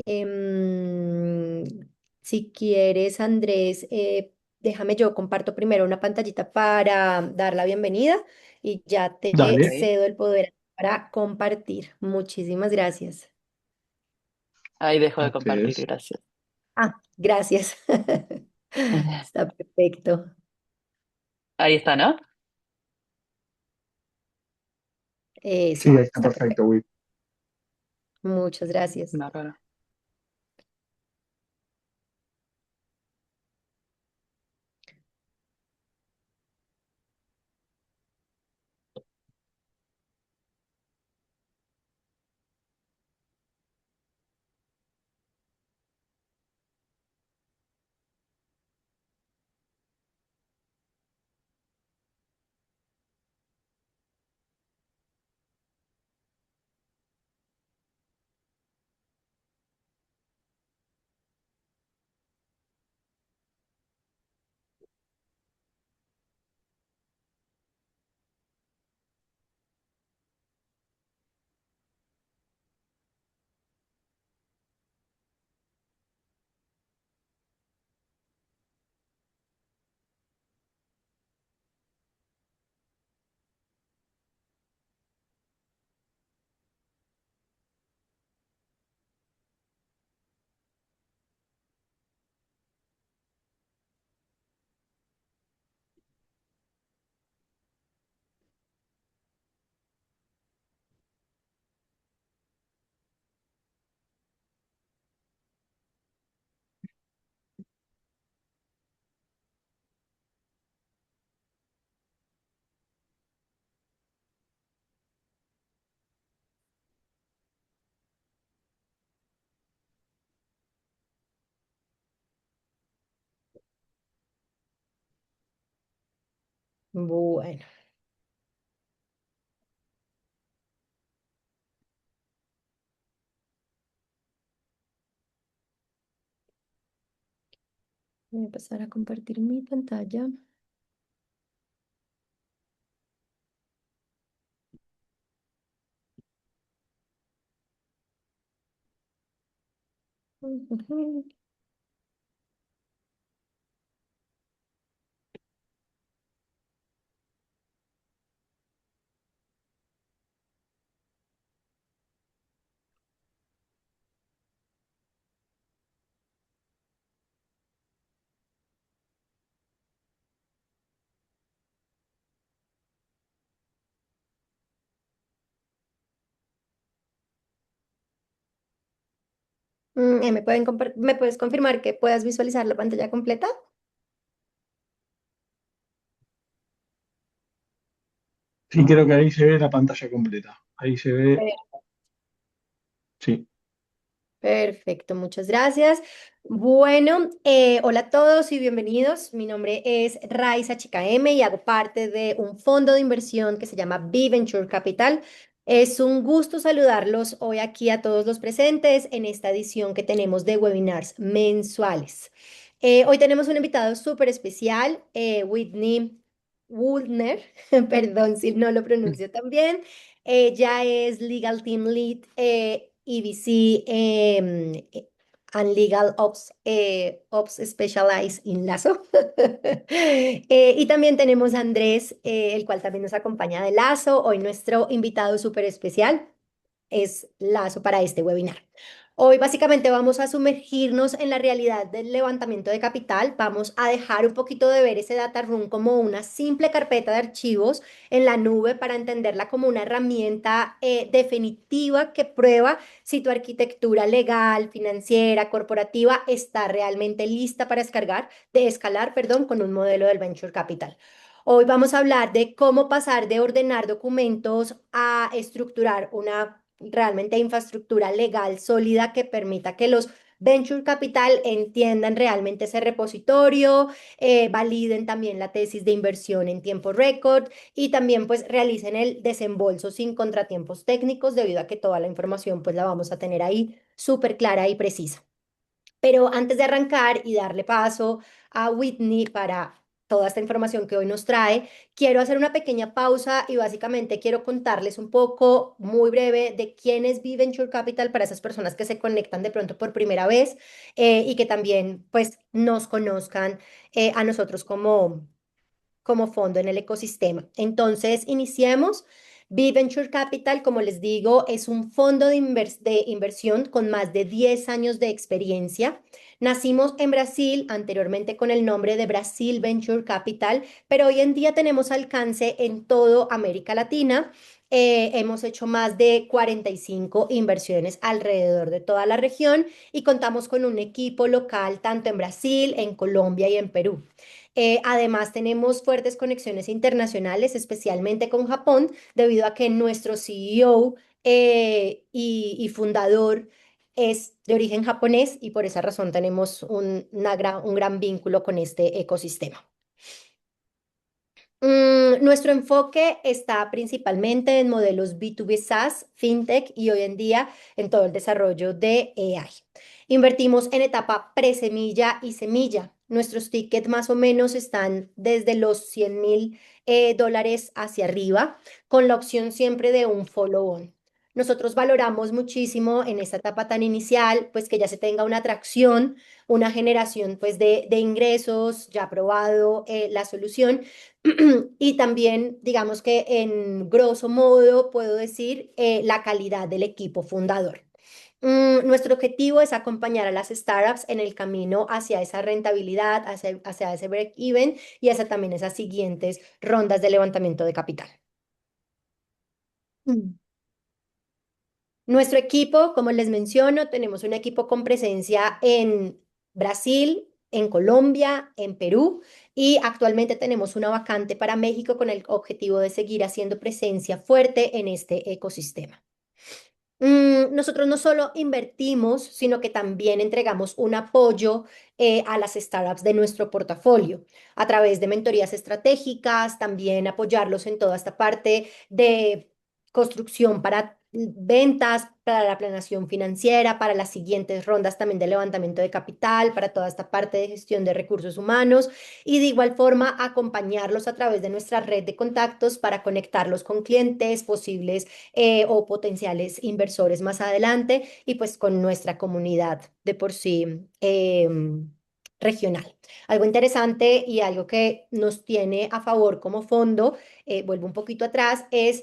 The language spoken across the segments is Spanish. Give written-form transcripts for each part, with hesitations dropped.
Em, si quieres, Andrés, déjame yo comparto primero una pantallita para dar la bienvenida y ya te Dale. Ok, cedo el poder para compartir. Muchísimas gracias. ahí dejo A de compartir, ustedes. gracias. Ah, gracias. Está perfecto. Ahí está, ¿no? Sí, Sí, ahí está está perfecto, perfecto. Will. Muchas gracias. Bárbaro. Bueno, voy a pasar a compartir mi pantalla. Ujú. ¿Me puedes confirmar que puedas visualizar la pantalla completa? Sí, creo que ahí se ve la pantalla completa. Ahí se ve, sí. Perfecto, muchas gracias. Bueno, hola a todos y bienvenidos. Mi nombre es Raiza Chica M y hago parte de un fondo de inversión que se llama B Venture Capital. Es un gusto saludarlos hoy aquí a todos los presentes en esta edición que tenemos de webinars mensuales. Hoy tenemos un invitado súper especial, Whitney Woolner, perdón si no lo pronuncio tan bien. Ella es Legal Team Lead EVC and Legal Ops Specialized in Lazo. Y también tenemos a Andrés, el cual también nos acompaña de Lazo. Hoy nuestro invitado súper especial es Lazo para este webinar. Hoy básicamente vamos a sumergirnos en la realidad del levantamiento de capital. Vamos a dejar un poquito de ver ese data room como una simple carpeta de archivos en la nube para entenderla como una herramienta definitiva que prueba si tu arquitectura legal, financiera, corporativa está realmente lista para escalar, perdón, con un modelo del venture capital. Hoy vamos a hablar de cómo pasar de ordenar documentos a estructurar una realmente infraestructura legal sólida que permita que los venture capital entiendan realmente ese repositorio, validen también la tesis de inversión en tiempo récord y también pues realicen el desembolso sin contratiempos técnicos debido a que toda la información pues la vamos a tener ahí súper clara y precisa. Pero antes de arrancar y darle paso a Whitney para toda esta información que hoy nos trae, quiero hacer una pequeña pausa y básicamente quiero contarles un poco, muy breve, de quién es Be Venture Capital para esas personas que se conectan de pronto por primera vez y que también pues nos conozcan a nosotros como fondo en el ecosistema. Entonces, iniciemos. Be Venture Capital, como les digo, es un fondo de inversión con más de 10 años de experiencia. Nacimos en Brasil, anteriormente con el nombre de Brasil Venture Capital, pero hoy en día tenemos alcance en toda América Latina. Hemos hecho más de 45 inversiones alrededor de toda la región y contamos con un equipo local tanto en Brasil, en Colombia y en Perú. Además, tenemos fuertes conexiones internacionales, especialmente con Japón, debido a que nuestro CEO y fundador es de origen japonés y por esa razón tenemos un gran vínculo con este ecosistema. Nuestro enfoque está principalmente en modelos B2B SaaS, FinTech y hoy en día en todo el desarrollo de AI. Invertimos en etapa presemilla y semilla. Nuestros tickets más o menos están desde los $100,000 hacia arriba, con la opción siempre de un follow-on. Nosotros valoramos muchísimo en esta etapa tan inicial, pues que ya se tenga una atracción, una generación pues de ingresos, ya probado la solución y también, digamos que en grosso modo, puedo decir la calidad del equipo fundador. Nuestro objetivo es acompañar a las startups en el camino hacia esa rentabilidad, hacia ese break-even y hacia también esas siguientes rondas de levantamiento de capital. Mm. Nuestro equipo, como les menciono, tenemos un equipo con presencia en Brasil, en Colombia, en Perú y actualmente tenemos una vacante para México con el objetivo de seguir haciendo presencia fuerte en este ecosistema. Nosotros no solo invertimos, sino que también entregamos un apoyo a las startups de nuestro portafolio a través de mentorías estratégicas, también apoyarlos en toda esta parte de construcción para ventas, para la planeación financiera, para las siguientes rondas también de levantamiento de capital, para toda esta parte de gestión de recursos humanos y de igual forma acompañarlos a través de nuestra red de contactos para conectarlos con clientes posibles o potenciales inversores más adelante y pues con nuestra comunidad de por sí regional. Algo interesante y algo que nos tiene a favor como fondo, vuelvo un poquito atrás, es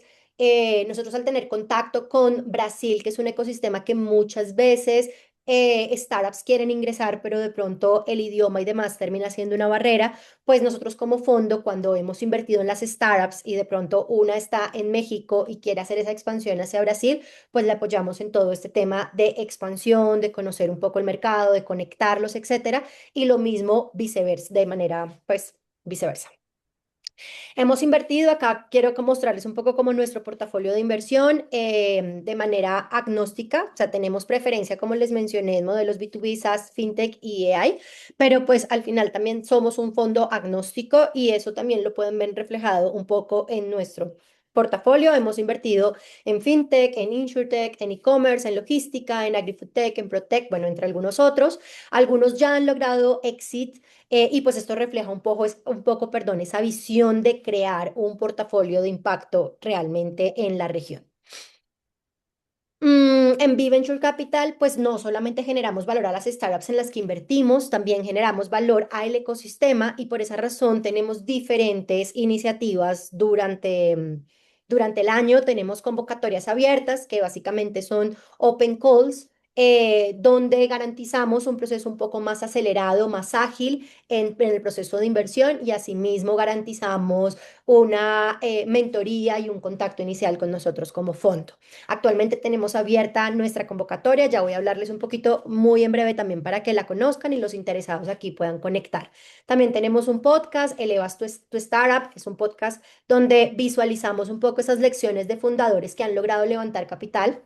nosotros al tener contacto con Brasil, que es un ecosistema que muchas veces startups quieren ingresar, pero de pronto el idioma y demás termina siendo una barrera, pues nosotros como fondo, cuando hemos invertido en las startups y de pronto una está en México y quiere hacer esa expansión hacia Brasil, pues le apoyamos en todo este tema de expansión, de conocer un poco el mercado, de conectarlos, etcétera, y lo mismo viceversa, de manera, pues, viceversa. Hemos invertido, acá quiero mostrarles un poco como nuestro portafolio de inversión de manera agnóstica, o sea, tenemos preferencia, como les mencioné, en modelos B2B, SaaS, FinTech y AI, pero pues al final también somos un fondo agnóstico y eso también lo pueden ver reflejado un poco en nuestro portafolio. Hemos invertido en FinTech, en InsurTech, en e-commerce, en logística, en AgriFoodTech, en ProTech, bueno, entre algunos otros. Algunos ya han logrado exit y pues esto refleja perdón, esa visión de crear un portafolio de impacto realmente en la región. En B-Venture Capital, pues no solamente generamos valor a las startups en las que invertimos, también generamos valor al ecosistema y por esa razón tenemos diferentes iniciativas durante el año. Tenemos convocatorias abiertas que básicamente son open calls, donde garantizamos un proceso un poco más acelerado, más ágil en el proceso de inversión y asimismo garantizamos una mentoría y un contacto inicial con nosotros como fondo. Actualmente tenemos abierta nuestra convocatoria, ya voy a hablarles un poquito muy en breve también para que la conozcan y los interesados aquí puedan conectar. También tenemos un podcast, Elevas tu Startup, es un podcast donde visualizamos un poco esas lecciones de fundadores que han logrado levantar capital.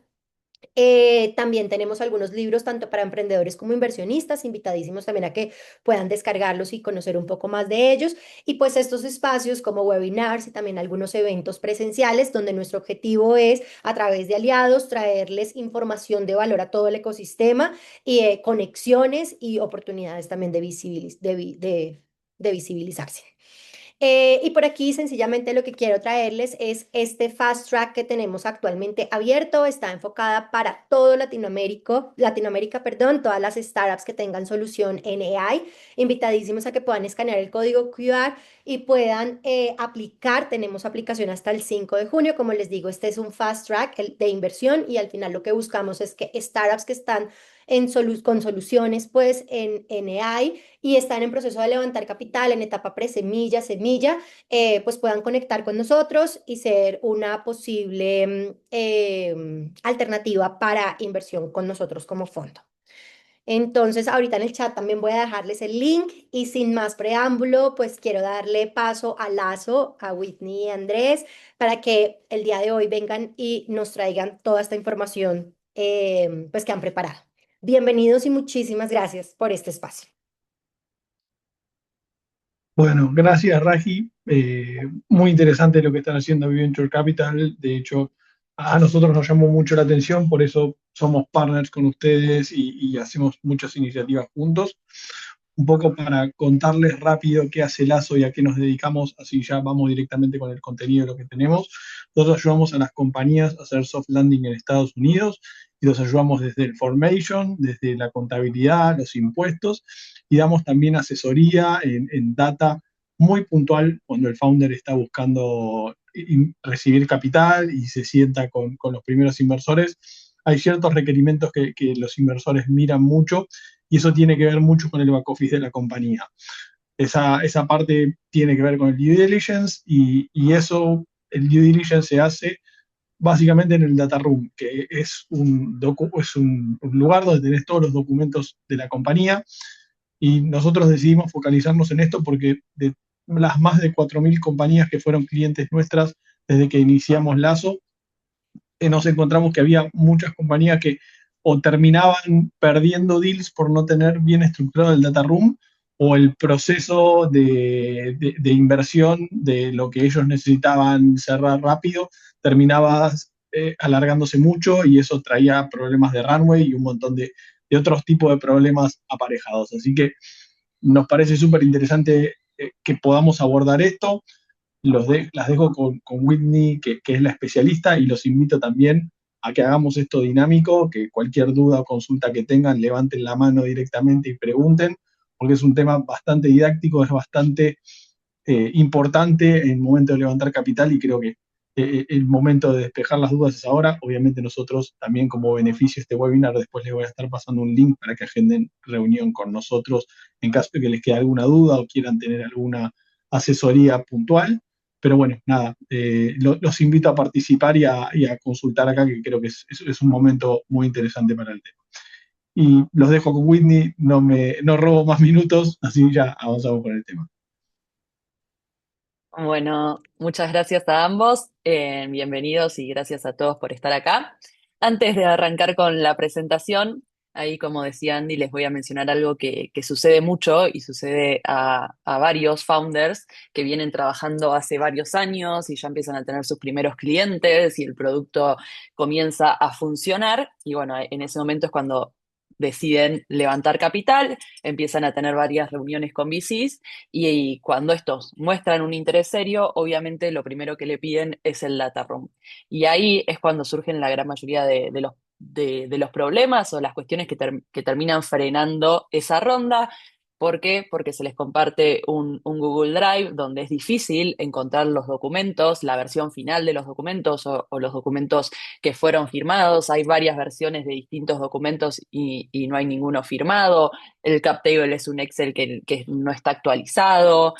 También tenemos algunos libros tanto para emprendedores como inversionistas, invitadísimos también a que puedan descargarlos y conocer un poco más de ellos. Y pues estos espacios como webinars y también algunos eventos presenciales donde nuestro objetivo es a través de aliados traerles información de valor a todo el ecosistema y conexiones y oportunidades también de visibilizarse. Y por aquí sencillamente lo que quiero traerles es este Fast Track que tenemos actualmente abierto. Está enfocada para todo Latinoamérica, perdón, todas las startups que tengan solución en AI. Invitadísimos a que puedan escanear el código QR y puedan aplicar. Tenemos aplicación hasta el 5 de junio. Como les digo, este es un Fast Track de inversión y al final lo que buscamos es que startups que están con soluciones pues en AI y están en proceso de levantar capital en etapa pre-semilla, semilla, pues puedan conectar con nosotros y ser una posible alternativa para inversión con nosotros como fondo. Entonces, ahorita en el chat también voy a dejarles el link y sin más preámbulo, pues quiero darle paso a Lazo, a Whitney y a Andrés para que el día de hoy vengan y nos traigan toda esta información pues que han preparado. Bienvenidos y muchísimas gracias por este espacio. Bueno, gracias, Raji. Muy interesante lo que están haciendo Venture Capital. De hecho, a nosotros nos llamó mucho la atención, por eso somos partners con ustedes y hacemos muchas iniciativas juntos. Un poco para contarles rápido qué hace Lazo y a qué nos dedicamos, así ya vamos directamente con el contenido de lo que tenemos. Nosotros ayudamos a las compañías a hacer soft landing en Estados Unidos y los ayudamos desde el formation, desde la contabilidad, los impuestos y damos también asesoría en data muy puntual cuando el founder está buscando recibir capital y se sienta con los primeros inversores. Hay ciertos requerimientos que los inversores miran mucho y eso tiene que ver mucho con el back office de la compañía. Esa parte tiene que ver con el due diligence y eso, el due diligence se hace básicamente en el data room, que es un lugar donde tenés todos los documentos de la compañía y nosotros decidimos focalizarnos en esto porque de las más de 4.000 compañías que fueron clientes nuestras desde que iniciamos Lazo, nos encontramos que había muchas compañías que o terminaban perdiendo deals por no tener bien estructurado el data room o el proceso de inversión de lo que ellos necesitaban cerrar rápido terminaba alargándose mucho y eso traía problemas de runway y un montón de otros tipos de problemas aparejados. Así que nos parece súper interesante que podamos abordar esto las dejo con Whitney, que es la especialista, y los invito también a que hagamos esto dinámico, que cualquier duda o consulta que tengan, levanten la mano directamente y pregunten, porque es un tema bastante didáctico, es bastante importante en el momento de levantar capital y creo que el momento de despejar las dudas es ahora. Obviamente nosotros también como beneficio de este webinar después les voy a estar pasando un link para que agenden reunión con nosotros en caso de que les quede alguna duda o quieran tener alguna asesoría puntual. Pero bueno, nada, los invito a participar y a consultar acá, que creo que es un momento muy interesante para el tema. Y los dejo con Whitney, no robo más minutos, así ya avanzamos con el tema. Bueno, muchas gracias a ambos. Bienvenidos y gracias a todos por estar acá. Antes de arrancar con la presentación, ahí como decía Andy, les voy a mencionar algo que sucede mucho y sucede a varios founders que vienen trabajando hace varios años y ya empiezan a tener sus primeros clientes y el producto comienza a funcionar. Y bueno, en ese momento es cuando deciden levantar capital, empiezan a tener varias reuniones con VCs y cuando estos muestran un interés serio, obviamente lo primero que le piden es el data room. Y ahí es cuando surgen la gran mayoría de los problemas o las cuestiones que terminan frenando esa ronda. ¿Por qué? Porque se les comparte un Google Drive donde es difícil encontrar los documentos, la versión final de los documentos o los documentos que fueron firmados. Hay varias versiones de distintos documentos y no hay ninguno firmado. El cap table es un Excel que no está actualizado,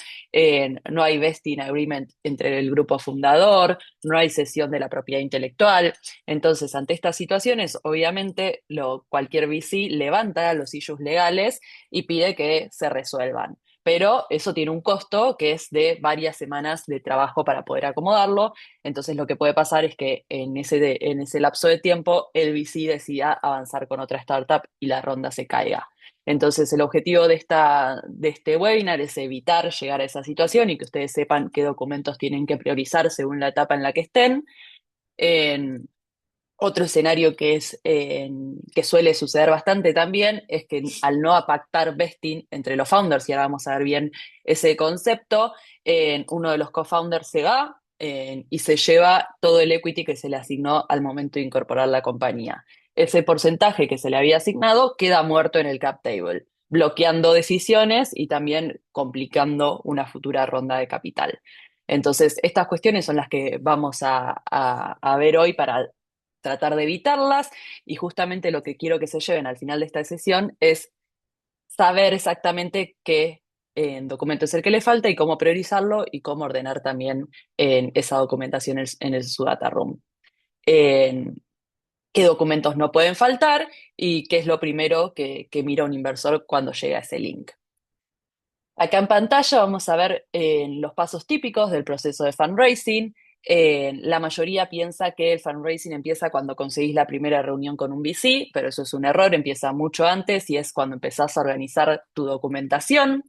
no hay vesting agreement entre el grupo fundador, no hay cesión de la propiedad intelectual. Entonces, ante estas situaciones, obviamente, cualquier VC levanta los issues legales y pide que se resuelvan. Pero eso tiene un costo que es de varias semanas de trabajo para poder acomodarlo. Entonces, lo que puede pasar es que en ese lapso de tiempo el VC decida avanzar con otra startup y la ronda se caiga. Entonces, el objetivo de este webinar es evitar llegar a esa situación y que ustedes sepan qué documentos tienen que priorizar según la etapa en la que estén. Otro escenario que suele suceder bastante también es que al no pactar vesting entre los founders, y ahora vamos a ver bien ese concepto, uno de los co-founders se va y se lleva todo el equity que se le asignó al momento de incorporar la compañía. Ese porcentaje que se le había asignado queda muerto en el cap table, bloqueando decisiones y también complicando una futura ronda de capital. Entonces, estas cuestiones son las que vamos a ver hoy para tratar de evitarlas, y justamente lo que quiero que se lleven al final de esta sesión es saber exactamente qué documento es el que le falta y cómo priorizarlo y cómo ordenar también esa documentación en el su data room. Qué documentos no pueden faltar y qué es lo primero que mira un inversor cuando llega a ese link. Acá en pantalla vamos a ver los pasos típicos del proceso de fundraising. La mayoría piensa que el fundraising empieza cuando conseguís la primera reunión con un VC, pero eso es un error, empieza mucho antes y es cuando empezás a organizar tu documentación.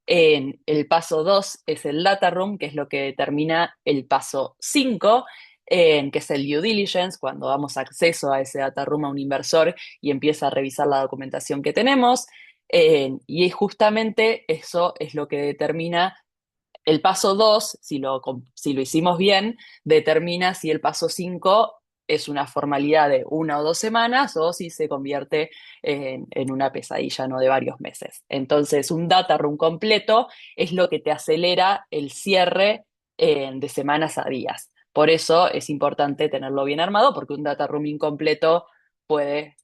El paso 2 es el data room, que es lo que determina el paso 5, que es el due diligence, cuando damos acceso a ese data room a un inversor y empieza a revisar la documentación que tenemos. Y justamente eso es lo que determina el paso 2, si lo hicimos bien, determina si el paso 5 es una formalidad de 1 o 2 semanas o si se convierte en una pesadilla, ¿no?, de varios meses. Entonces, un data room completo es lo que te acelera el cierre de semanas a días. Por eso es importante tenerlo bien armado, porque un data room incompleto puede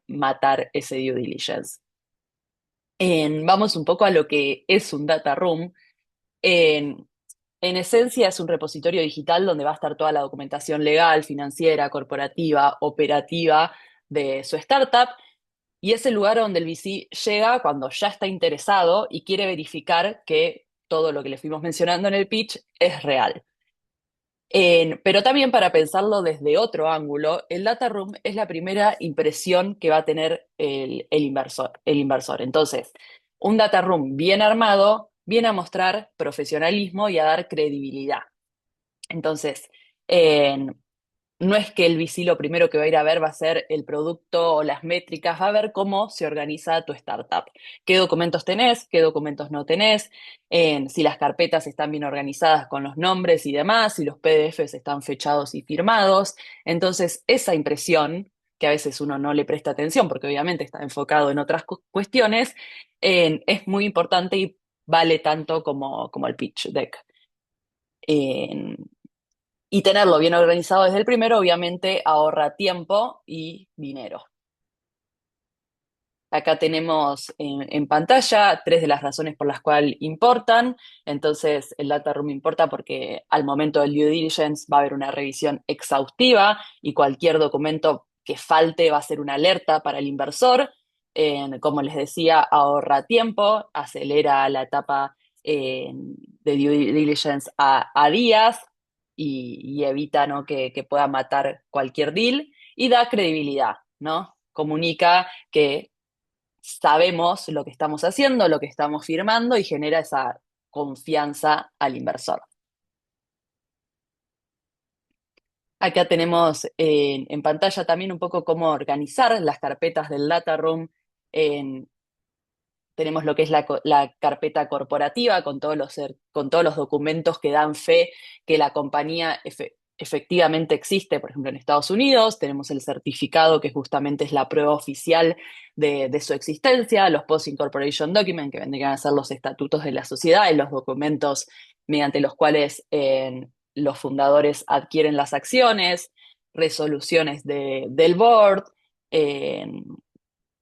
matar ese due diligence. Vamos un poco a lo que es un data room. En, en esencia es un repositorio digital donde va a estar toda la documentación legal, financiera, corporativa, operativa de su startup, y es el lugar donde el VC llega cuando ya está interesado y quiere verificar que todo lo que le fuimos mencionando en el pitch es real. Pero también, para pensarlo desde otro ángulo, el data room es la primera impresión que va a tener el inversor. Entonces, un data room bien armado viene a mostrar profesionalismo y a dar credibilidad. Entonces, no es que el VC lo primero que va a ir a ver va a ser el producto o las métricas, va a ver cómo se organiza tu startup, qué documentos tenés, qué documentos no tenés, si las carpetas están bien organizadas con los nombres y demás, si los PDFs están fechados y firmados. Entonces, esa impresión, que a veces uno no le presta atención porque obviamente está enfocado en otras cuestiones, es muy importante y vale tanto como el pitch deck. Y tenerlo bien organizado desde el primero, obviamente, ahorra tiempo y dinero. Acá tenemos en pantalla 3 de las razones por las cuales importan. Entonces, el data room importa porque al momento del due diligence va a haber una revisión exhaustiva y cualquier documento que falte va a ser una alerta para el inversor. Como les decía, ahorra tiempo, acelera la etapa de due diligence a días y evita, ¿no?, que pueda matar cualquier deal, y da credibilidad, ¿no? Comunica que sabemos lo que estamos haciendo, lo que estamos firmando, y genera esa confianza al inversor. Acá tenemos en pantalla también un poco cómo organizar las carpetas del data room. Tenemos lo que es la carpeta corporativa con todos los documentos que dan fe que la compañía efectivamente existe, por ejemplo, en Estados Unidos. Tenemos el certificado, que justamente es la prueba oficial de su existencia, los Post-Incorporation Documents, que vendrían a ser los estatutos de la sociedad y los documentos mediante los cuales los fundadores adquieren las acciones, resoluciones del board,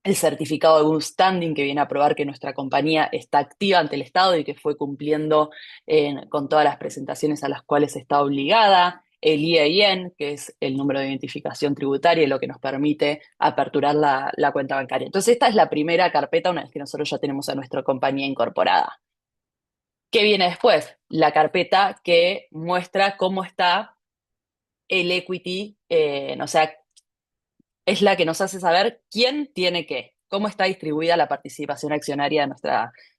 el certificado de good standing, que viene a probar que nuestra compañía está activa ante el Estado y que fue cumpliendo con todas las presentaciones a las cuales está obligada, el EIN, que es el número de identificación tributaria y lo que nos permite aperturar la cuenta bancaria. Entonces, esta es la primera carpeta una vez que nosotros ya tenemos a nuestra compañía incorporada. ¿Qué viene después? La carpeta que muestra cómo está el equity, o sea, es la que nos hace saber quién tiene qué, cómo está distribuida la participación accionaria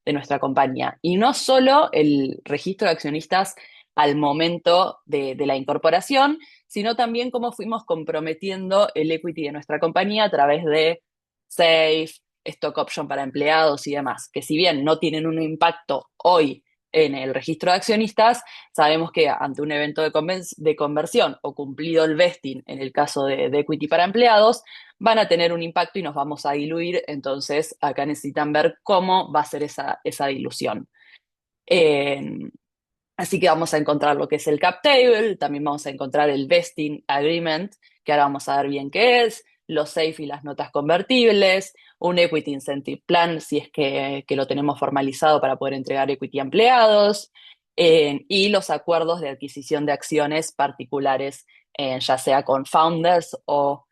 de nuestra compañía. Y no solo el registro de accionistas al momento de la incorporación, sino también cómo fuimos comprometiendo el equity de nuestra compañía a través de SAFE, stock option para empleados y demás, que si bien no tienen un impacto hoy en el registro de accionistas, sabemos que ante un evento de conversión o cumplido el vesting en el caso de equity para empleados, van a tener un impacto y nos vamos a diluir. Entonces, acá necesitan ver cómo va a ser esa dilución. Así que vamos a encontrar lo que es el cap table, también vamos a encontrar el vesting agreement, que ahora vamos a ver bien qué es, los SAFE y las notas convertibles, un equity incentive plan, si es que lo tenemos formalizado para poder entregar equity a empleados, y los acuerdos de adquisición de acciones particulares, ya sea con founders o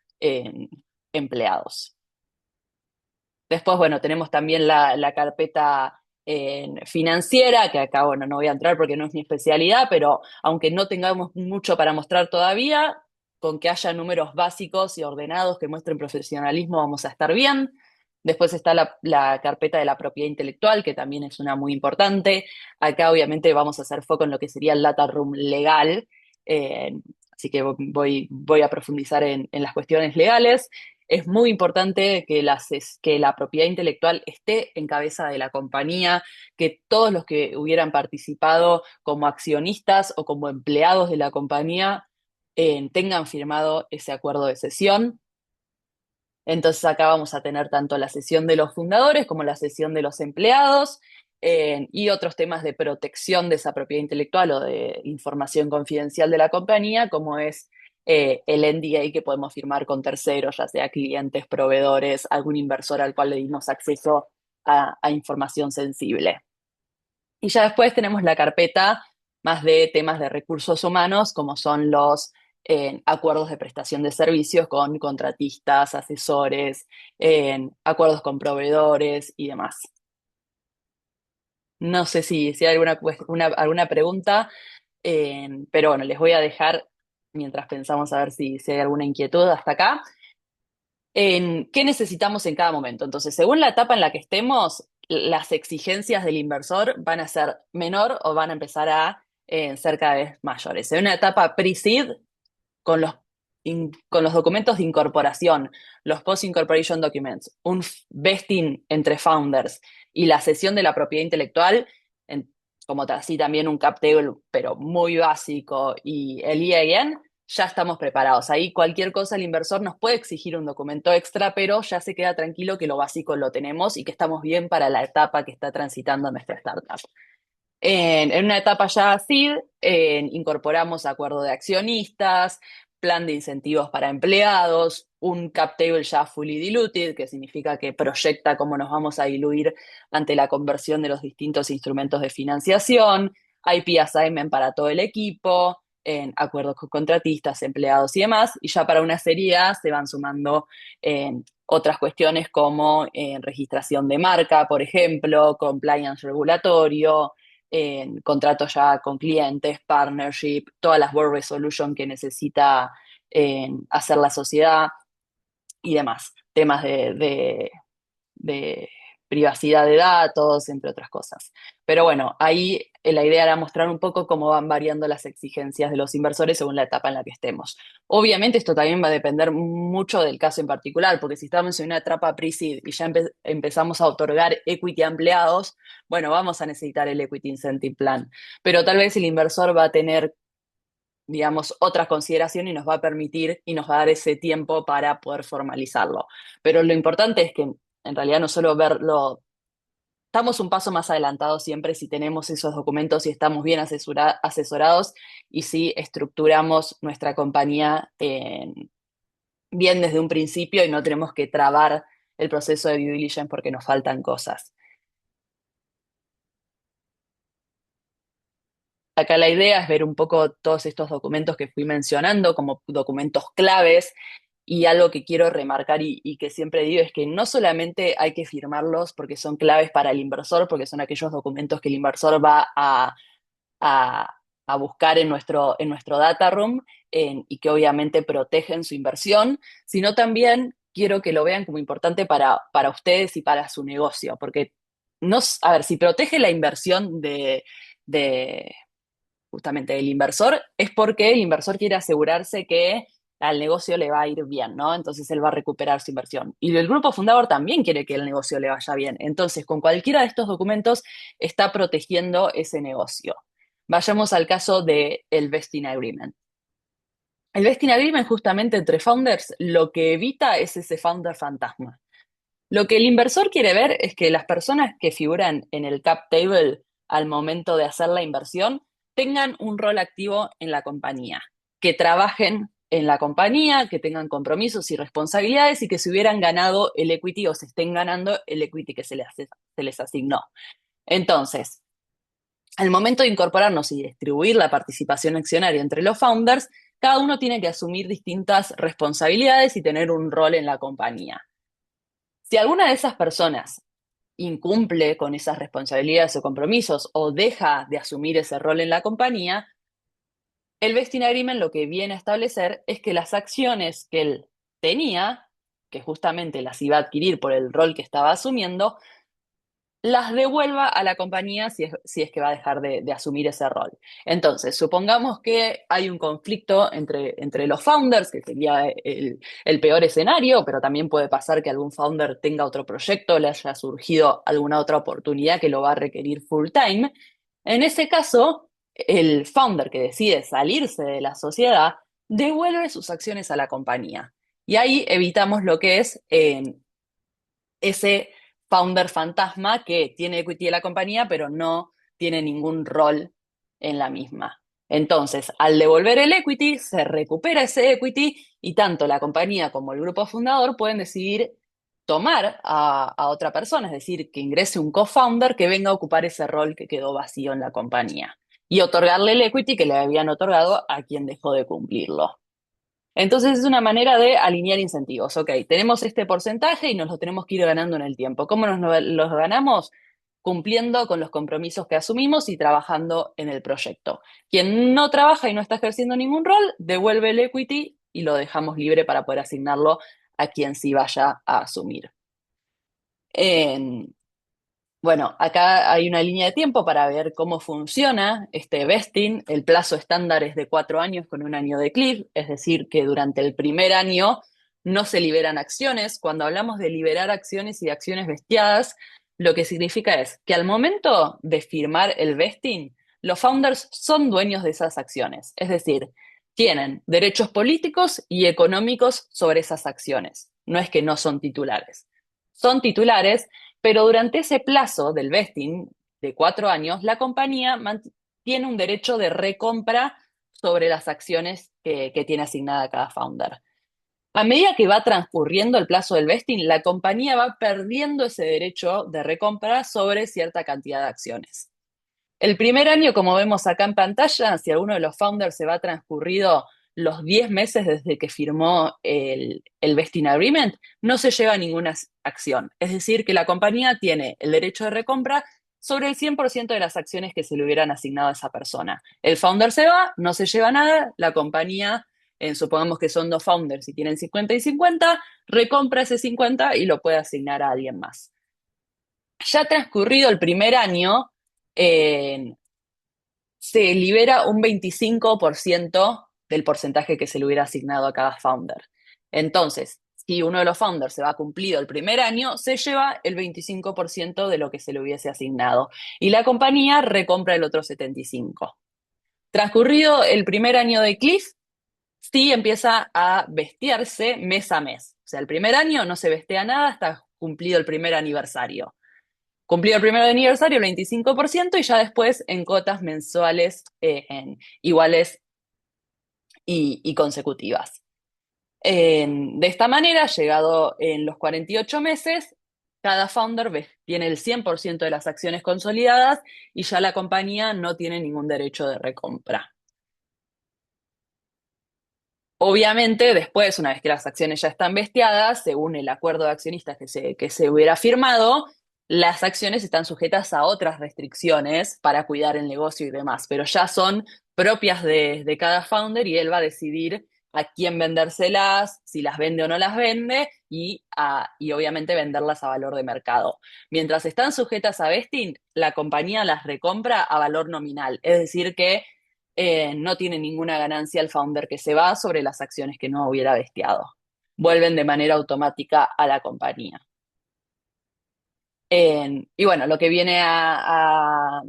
empleados. Después, bueno, tenemos también la carpeta financiera, que acá, bueno, no voy a entrar porque no es mi especialidad, pero aunque no tengamos mucho para mostrar todavía, con que haya números básicos y ordenados que muestren profesionalismo, vamos a estar bien. Después está la carpeta de la propiedad intelectual, que también es una muy importante. Acá, obviamente, vamos a hacer foco en lo que sería el data room legal, eh, así que voy a profundizar en las cuestiones legales. Es muy importante que la propiedad intelectual esté en cabeza de la compañía, que todos los que hubieran participado como accionistas o como empleados de la compañía tengan firmado ese acuerdo de cesión. Entonces acá vamos a tener tanto la sesión de los fundadores como la sesión de los empleados, y otros temas de protección de esa propiedad intelectual o de información confidencial de la compañía, como es el NDA que podemos firmar con terceros, ya sea clientes, proveedores, algún inversor al cual le dimos acceso a información sensible. Y ya después tenemos la carpeta más de temas de recursos humanos, como son los acuerdos de prestación de servicios con contratistas, asesores, acuerdos con proveedores y demás. No sé si hay alguna pregunta, pero bueno, les voy a dejar mientras pensamos a ver si hay alguna inquietud hasta acá. En qué necesitamos en cada momento. Entonces, según la etapa en la que estemos, las exigencias del inversor van a ser menor o van a empezar a ser cada vez mayores. En una etapa pre-seed, con con los documentos de incorporación, los post-incorporation documents, un vesting entre founders y la cesión de la propiedad intelectual, como así también un cap table, pero muy básico, y el EIN, ya estamos preparados. Ahí cualquier cosa el inversor nos puede exigir un documento extra, pero ya se queda tranquilo que lo básico lo tenemos y que estamos bien para la etapa que está transitando nuestra startup. En una etapa ya seed, incorporamos acuerdo de accionistas, plan de incentivos para empleados, un cap table ya fully diluted, que significa que proyecta cómo nos vamos a diluir ante la conversión de los distintos instrumentos de financiación, IP assignment para todo el equipo, en acuerdos con contratistas, empleados y demás, y ya para una serie A se van sumando otras cuestiones como registración de marca, por ejemplo, compliance regulatorio, en contratos ya con clientes, partnership, todas las board resolution que necesita hacer la sociedad y demás. Temas de privacidad de datos, entre otras cosas. Pero bueno, ahí la idea era mostrar un poco cómo van variando las exigencias de los inversores según la etapa en la que estemos. Obviamente esto también va a depender mucho del caso en particular, porque si estamos en una etapa pre-seed y ya empezamos a otorgar equity a empleados, bueno, vamos a necesitar el Equity Incentive Plan. Pero tal vez el inversor va a tener, digamos, otras consideraciones y nos va a permitir y nos va a dar ese tiempo para poder formalizarlo. Pero lo importante es que en realidad no solo verlo, estamos un paso más adelantados siempre si tenemos esos documentos y estamos bien asesorados y si estructuramos nuestra compañía bien desde un principio y no tenemos que trabar el proceso de due diligence porque nos faltan cosas. Acá la idea es ver un poco todos estos documentos que fui mencionando como documentos claves, y algo que quiero remarcar y que siempre digo es que no solamente hay que firmarlos porque son claves para el inversor, porque son aquellos documentos que el inversor va a, a buscar en nuestro data room, y que obviamente protegen su inversión, sino también quiero que lo vean como importante para ustedes y para su negocio, porque no, a ver, si protege la inversión de justamente del inversor, es porque el inversor quiere asegurarse que al negocio le va a ir bien, ¿no? Entonces él va a recuperar su inversión. Y el grupo fundador también quiere que el negocio le vaya bien. Entonces, con cualquiera de estos documentos está protegiendo ese negocio. Vayamos al caso del Vesting Agreement. El Vesting Agreement justamente entre founders lo que evita es ese founder fantasma. Lo que el inversor quiere ver es que las personas que figuran en el cap table al momento de hacer la inversión tengan un rol activo en la compañía, que trabajen en la compañía, que tengan compromisos y responsabilidades y que se hubieran ganado el equity o se estén ganando el equity que se les asignó. Entonces, al momento de incorporarnos y distribuir la participación accionaria entre los founders, cada uno tiene que asumir distintas responsabilidades y tener un rol en la compañía. Si alguna de esas personas incumple con esas responsabilidades o compromisos o deja de asumir ese rol en la compañía, el Vesting Agreement lo que viene a establecer es que las acciones que él tenía, que justamente las iba a adquirir por el rol que estaba asumiendo, las devuelva a la compañía si es que va a dejar de asumir ese rol. Entonces, supongamos que hay un conflicto entre los founders, que sería el peor escenario, pero también puede pasar que algún founder tenga otro proyecto, le haya surgido alguna otra oportunidad que lo va a requerir full time. En ese caso, el founder que decide salirse de la sociedad devuelve sus acciones a la compañía. Y ahí evitamos lo que es ese founder fantasma que tiene equity de la compañía, pero no tiene ningún rol en la misma. Entonces, al devolver el equity, se recupera ese equity y tanto la compañía como el grupo fundador pueden decidir tomar a otra persona, es decir, que ingrese un co-founder que venga a ocupar ese rol que quedó vacío en la compañía y otorgarle el equity que le habían otorgado a quien dejó de cumplirlo. Entonces es una manera de alinear incentivos. Ok, tenemos este porcentaje y nos lo tenemos que ir ganando en el tiempo. ¿Cómo los ganamos? Cumpliendo con los compromisos que asumimos y trabajando en el proyecto. Quien no trabaja y no está ejerciendo ningún rol, devuelve el equity y lo dejamos libre para poder asignarlo a quien sí vaya a asumir. Bueno, acá hay una línea de tiempo para ver cómo funciona este vesting. El plazo estándar es de 4 años con un año de cliff, es decir, que durante el primer año no se liberan acciones. Cuando hablamos de liberar acciones y de acciones vestiadas, lo que significa es que al momento de firmar el vesting, los founders son dueños de esas acciones, es decir, tienen derechos políticos y económicos sobre esas acciones. No es que no son titulares. Son titulares, pero durante ese plazo del vesting de 4 años, la compañía tiene un derecho de recompra sobre las acciones que tiene asignada cada founder. A medida que va transcurriendo el plazo del vesting, la compañía va perdiendo ese derecho de recompra sobre cierta cantidad de acciones. El primer año, como vemos acá en pantalla, si alguno de los founders se va transcurrido los 10 meses desde que firmó el vesting agreement, no se lleva ninguna acción. Es decir, que la compañía tiene el derecho de recompra sobre el 100% de las acciones que se le hubieran asignado a esa persona. El founder se va, no se lleva nada, la compañía, supongamos que son 2 founders y tienen 50 y 50, recompra ese 50 y lo puede asignar a alguien más. Ya transcurrido el primer año, se libera un 25% del porcentaje que se le hubiera asignado a cada founder. Entonces, si uno de los founders se va cumplido el primer año, se lleva el 25% de lo que se le hubiese asignado y la compañía recompra el otro 75%. Transcurrido el primer año de cliff, sí empieza a vestearse mes a mes. O sea, el primer año no se vestea nada hasta cumplido el primer aniversario. Cumplido el primer aniversario, el 25%, y ya después en cuotas mensuales iguales y consecutivas. De esta manera, llegado en los 48 meses, cada founder tiene el 100% de las acciones consolidadas y ya la compañía no tiene ningún derecho de recompra. Obviamente, después, una vez que las acciones ya están vestiadas, según el acuerdo de accionistas que se hubiera firmado, las acciones están sujetas a otras restricciones para cuidar el negocio y demás, pero ya son propias de cada founder y él va a decidir a quién vendérselas, si las vende o no las vende y obviamente venderlas a valor de mercado. Mientras están sujetas a vesting, la compañía las recompra a valor nominal, es decir que no tiene ninguna ganancia el founder que se va sobre las acciones que no hubiera vesteado. Vuelven de manera automática a la compañía. Y bueno, lo que viene a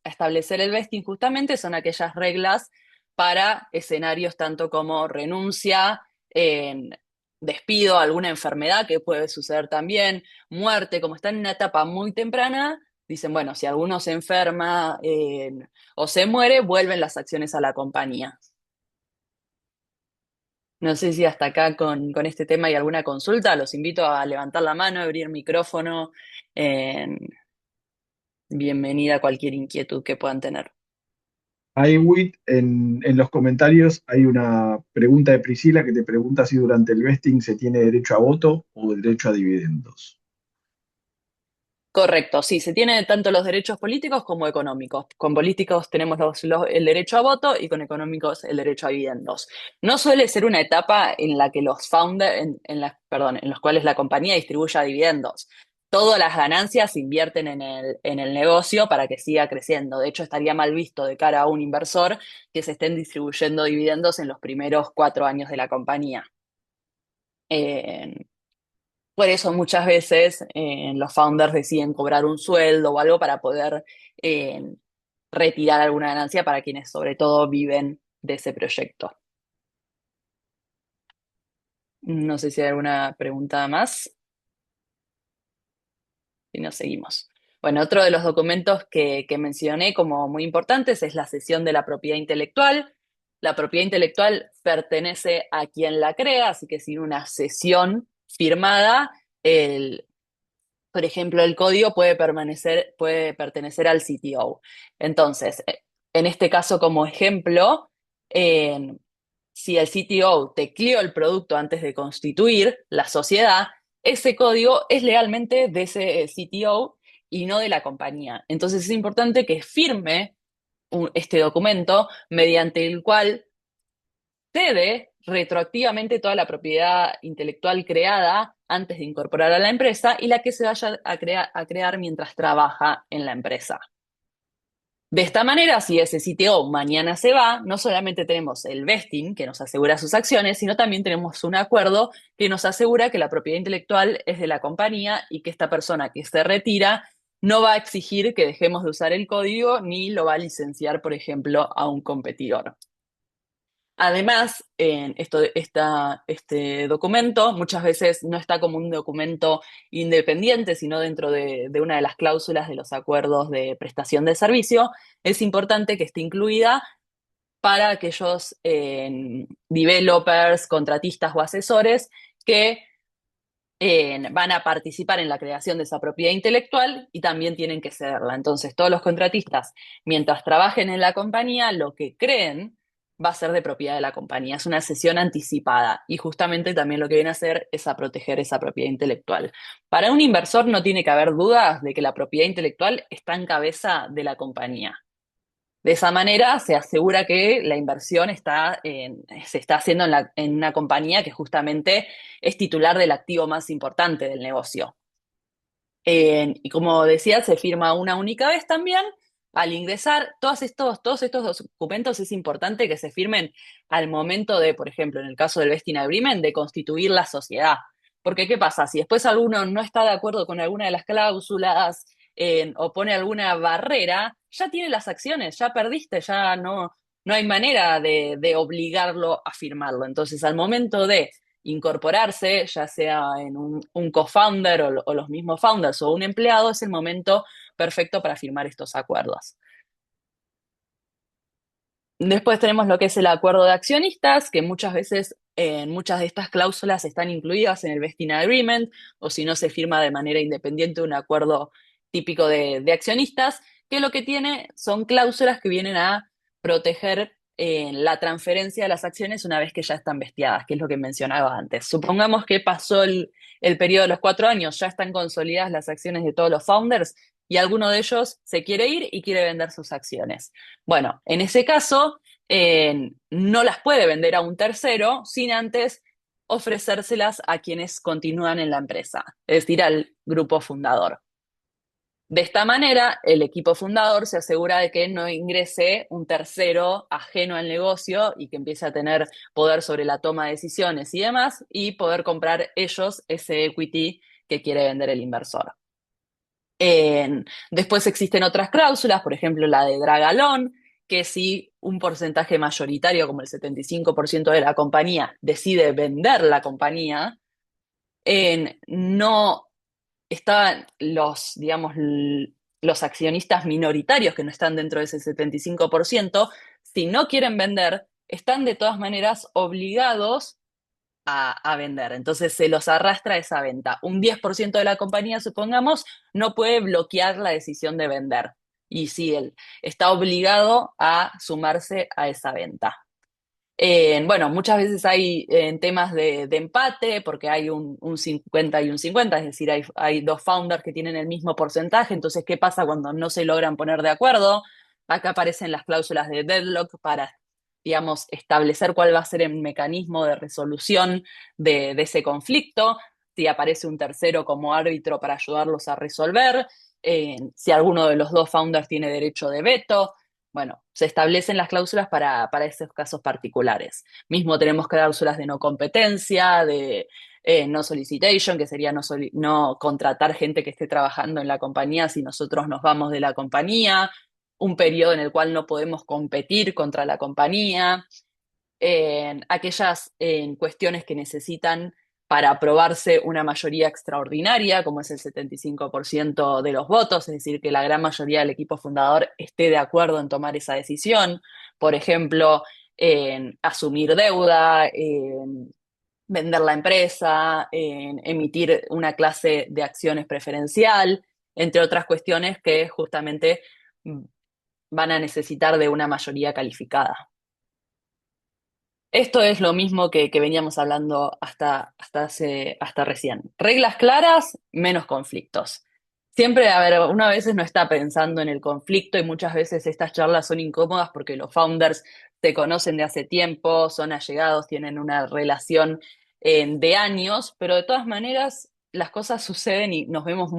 establecer el vesting justamente son aquellas reglas para escenarios tanto como renuncia, despido, alguna enfermedad que puede suceder también, muerte, como están en una etapa muy temprana, dicen, bueno, si alguno se enferma o se muere, vuelven las acciones a la compañía. No sé si hasta acá con este tema hay alguna consulta, los invito a levantar la mano, abrir micrófono. Bienvenida a cualquier inquietud que puedan tener. Ahí, Wit, en los comentarios hay una pregunta de Priscila que te pregunta si durante el vesting se tiene derecho a voto o derecho a dividendos. Correcto, sí, se tiene tanto los derechos políticos como económicos. Con políticos tenemos el derecho a voto y con económicos el derecho a dividendos. No suele ser una etapa en la que los founders, en los cuales la compañía distribuya dividendos. Todas las ganancias se invierten en el negocio para que siga creciendo. De hecho, estaría mal visto de cara a un inversor que se estén distribuyendo dividendos en los primeros 4 años de la compañía. Por eso muchas veces los founders deciden cobrar un sueldo o algo para poder eh, retirar alguna ganancia para quienes sobre todo viven de ese proyecto. No sé si hay alguna pregunta más. Y nos seguimos. Bueno, otro de los documentos que mencioné como muy importantes es la cesión de la propiedad intelectual. La propiedad intelectual pertenece a quien la crea, así que sin una cesión firmada, por ejemplo, el código puede pertenecer al CTO. Entonces, en este caso, como ejemplo, eh, si el CTO tecleó el producto antes de constituir la sociedad, ese código es legalmente de ese CTO y no de la compañía. Entonces, es importante que firme este documento mediante el cual cede retroactivamente toda la propiedad intelectual creada antes de incorporar a la empresa y la que se vaya a crear mientras trabaja en la empresa. De esta manera, si ese CTO mañana se va, no solamente tenemos el vesting que nos asegura sus acciones, sino también tenemos un acuerdo que nos asegura que la propiedad intelectual es de la compañía y que esta persona que se retira no va a exigir que dejemos de usar el código ni lo va a licenciar, por ejemplo, a un competidor. Además, este documento muchas veces no está como un documento independiente, sino dentro de una de las cláusulas de los acuerdos de prestación de servicio. Es importante que esté incluida para aquellos developers, contratistas o asesores que van a participar en la creación de esa propiedad intelectual y también tienen que cederla. Entonces, todos los contratistas, mientras trabajen en la compañía, lo que creen va a ser de propiedad de la compañía. Es una cesión anticipada y justamente también lo que viene a hacer es a proteger esa propiedad intelectual. Para un inversor no tiene que haber dudas de que la propiedad intelectual está en cabeza de la compañía. De esa manera se asegura que la inversión se está haciendo en una compañía que justamente es titular del activo más importante del negocio. Y como decía, se firma una única vez también. Al ingresar, todos estos documentos es importante que se firmen al momento de, por ejemplo, en el caso del vesting agreement, de constituir la sociedad. Porque, ¿qué pasa? Si después alguno no está de acuerdo con alguna de las cláusulas o pone alguna barrera, ya tiene las acciones, ya perdiste, ya no hay manera de obligarlo a firmarlo. Entonces, al momento de incorporarse, ya sea en un co-founder o los mismos founders o un empleado, es el momento perfecto para firmar estos acuerdos. Después tenemos lo que es el acuerdo de accionistas, que muchas veces en muchas de estas cláusulas están incluidas en el vesting agreement, o si no se firma de manera independiente un acuerdo típico de accionistas, que lo que tiene son cláusulas que vienen a proteger la transferencia de las acciones una vez que ya están vestidas, que es lo que mencionaba antes. Supongamos que pasó el periodo de los 4 años, ya están consolidadas las acciones de todos los founders y alguno de ellos se quiere ir y quiere vender sus acciones. Bueno, en ese caso, no las puede vender a un tercero sin antes ofrecérselas a quienes continúan en la empresa, es decir, al grupo fundador. De esta manera, el equipo fundador se asegura de que no ingrese un tercero ajeno al negocio y que empiece a tener poder sobre la toma de decisiones y demás, y poder comprar ellos ese equity que quiere vender el inversor. Después existen otras cláusulas, por ejemplo la de dragalón, que si un porcentaje mayoritario, como el 75% de la compañía, decide vender la compañía, no estaban digamos, los accionistas minoritarios que no están dentro de ese 75%, si no quieren vender, están de todas maneras obligados a vender. Entonces se los arrastra esa venta. Un 10% de la compañía, supongamos, no puede bloquear la decisión de vender. Y sí, él está obligado a sumarse a esa venta. Bueno, muchas veces hay temas de empate, porque hay un 50 y un 50, es decir, hay dos founders que tienen el mismo porcentaje. Entonces, ¿qué pasa cuando no se logran poner de acuerdo? Acá aparecen las cláusulas de deadlock para, digamos, establecer cuál va a ser el mecanismo de resolución de ese conflicto, si aparece un tercero como árbitro para ayudarlos a resolver, si alguno de los dos founders tiene derecho de veto. Bueno, se establecen las cláusulas para esos casos particulares. Mismo tenemos cláusulas de no competencia, de no solicitation, que sería no contratar gente que esté trabajando en la compañía si nosotros nos vamos de la compañía, un periodo en el cual no podemos competir contra la compañía, aquellas cuestiones que necesitan para aprobarse una mayoría extraordinaria, como es el 75% de los votos, es decir, que la gran mayoría del equipo fundador esté de acuerdo en tomar esa decisión. Por ejemplo, en asumir deuda, en vender la empresa, en emitir una clase de acciones preferencial, entre otras cuestiones que justamente van a necesitar de una mayoría calificada. Esto es lo mismo que veníamos hablando hasta recién. Reglas claras, menos conflictos. Siempre, a ver, una veces no está pensando en el conflicto y muchas veces estas charlas son incómodas porque los founders se conocen de hace tiempo, son allegados, tienen una relación de años, pero de todas maneras las cosas suceden y nos vemos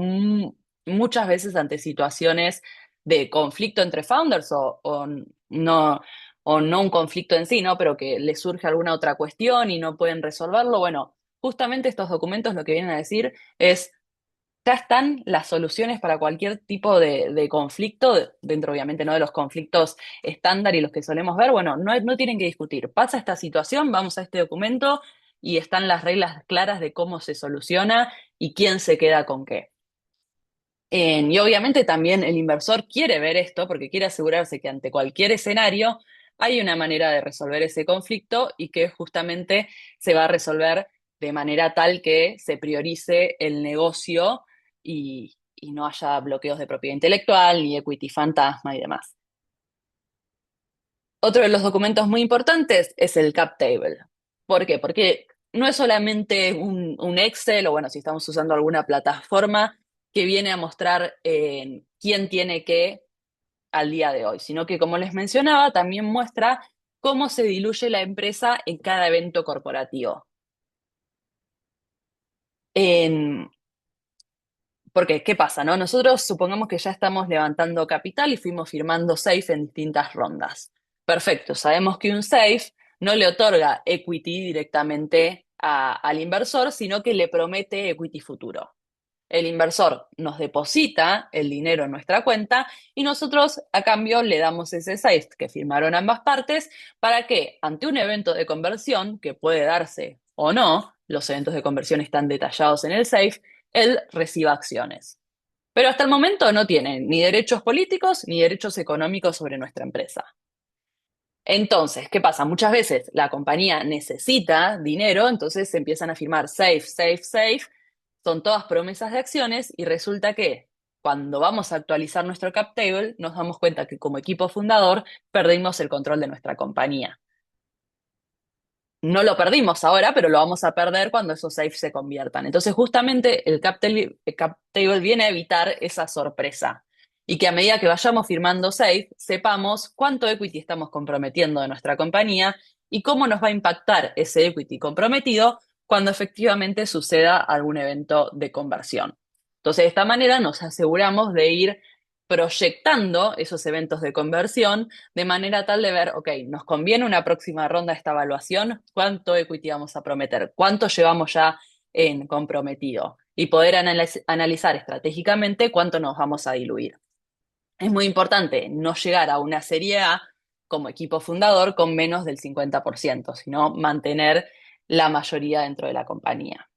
muchas veces ante situaciones de conflicto entre founders o no un conflicto en sí, ¿no? Pero que les surge alguna otra cuestión y no pueden resolverlo. Bueno, justamente estos documentos lo que vienen a decir es, ya están las soluciones para cualquier tipo de conflicto, dentro obviamente no de los conflictos estándar y los que solemos ver. Bueno, no tienen que discutir. Pasa esta situación, vamos a este documento y están las reglas claras de cómo se soluciona y quién se queda con qué. Y obviamente también el inversor quiere ver esto porque quiere asegurarse que ante cualquier escenario hay una manera de resolver ese conflicto y que justamente se va a resolver de manera tal que se priorice el negocio y no haya bloqueos de propiedad intelectual ni equity fantasma y demás. Otro de los documentos muy importantes es el cap table. ¿Por qué? Porque no es solamente un Excel o bueno, si estamos usando alguna plataforma que viene a mostrar quién tiene qué al día de hoy, sino que como les mencionaba, también muestra cómo se diluye la empresa en cada evento corporativo. Porque, ¿qué pasa, no? Nosotros supongamos que ya estamos levantando capital y fuimos firmando SAFE en distintas rondas. Perfecto, sabemos que un SAFE no le otorga equity directamente al inversor, sino que le promete equity futuro. El inversor nos deposita el dinero en nuestra cuenta y nosotros a cambio le damos ese SAFE que firmaron ambas partes para que ante un evento de conversión, que puede darse o no, los eventos de conversión están detallados en el SAFE, él reciba acciones. Pero hasta el momento no tiene ni derechos políticos ni derechos económicos sobre nuestra empresa. Entonces, ¿qué pasa? Muchas veces la compañía necesita dinero, entonces se empiezan a firmar SAFE, SAFE, SAFE, son todas promesas de acciones y resulta que cuando vamos a actualizar nuestro cap table nos damos cuenta que como equipo fundador perdimos el control de nuestra compañía. No lo perdimos ahora, pero lo vamos a perder cuando esos safes se conviertan. Entonces, justamente el cap table viene a evitar esa sorpresa y que a medida que vayamos firmando safe, sepamos cuánto equity estamos comprometiendo de nuestra compañía y cómo nos va a impactar ese equity comprometido cuando efectivamente suceda algún evento de conversión. Entonces, de esta manera nos aseguramos de ir proyectando esos eventos de conversión de manera tal de ver, ok, ¿nos conviene una próxima ronda de esta evaluación? ¿Cuánto equity vamos a prometer? ¿Cuánto llevamos ya en comprometido? Y poder analizar estratégicamente cuánto nos vamos a diluir. Es muy importante no llegar a una Serie A como equipo fundador con menos del 50%, sino mantener la mayoría dentro de la compañía.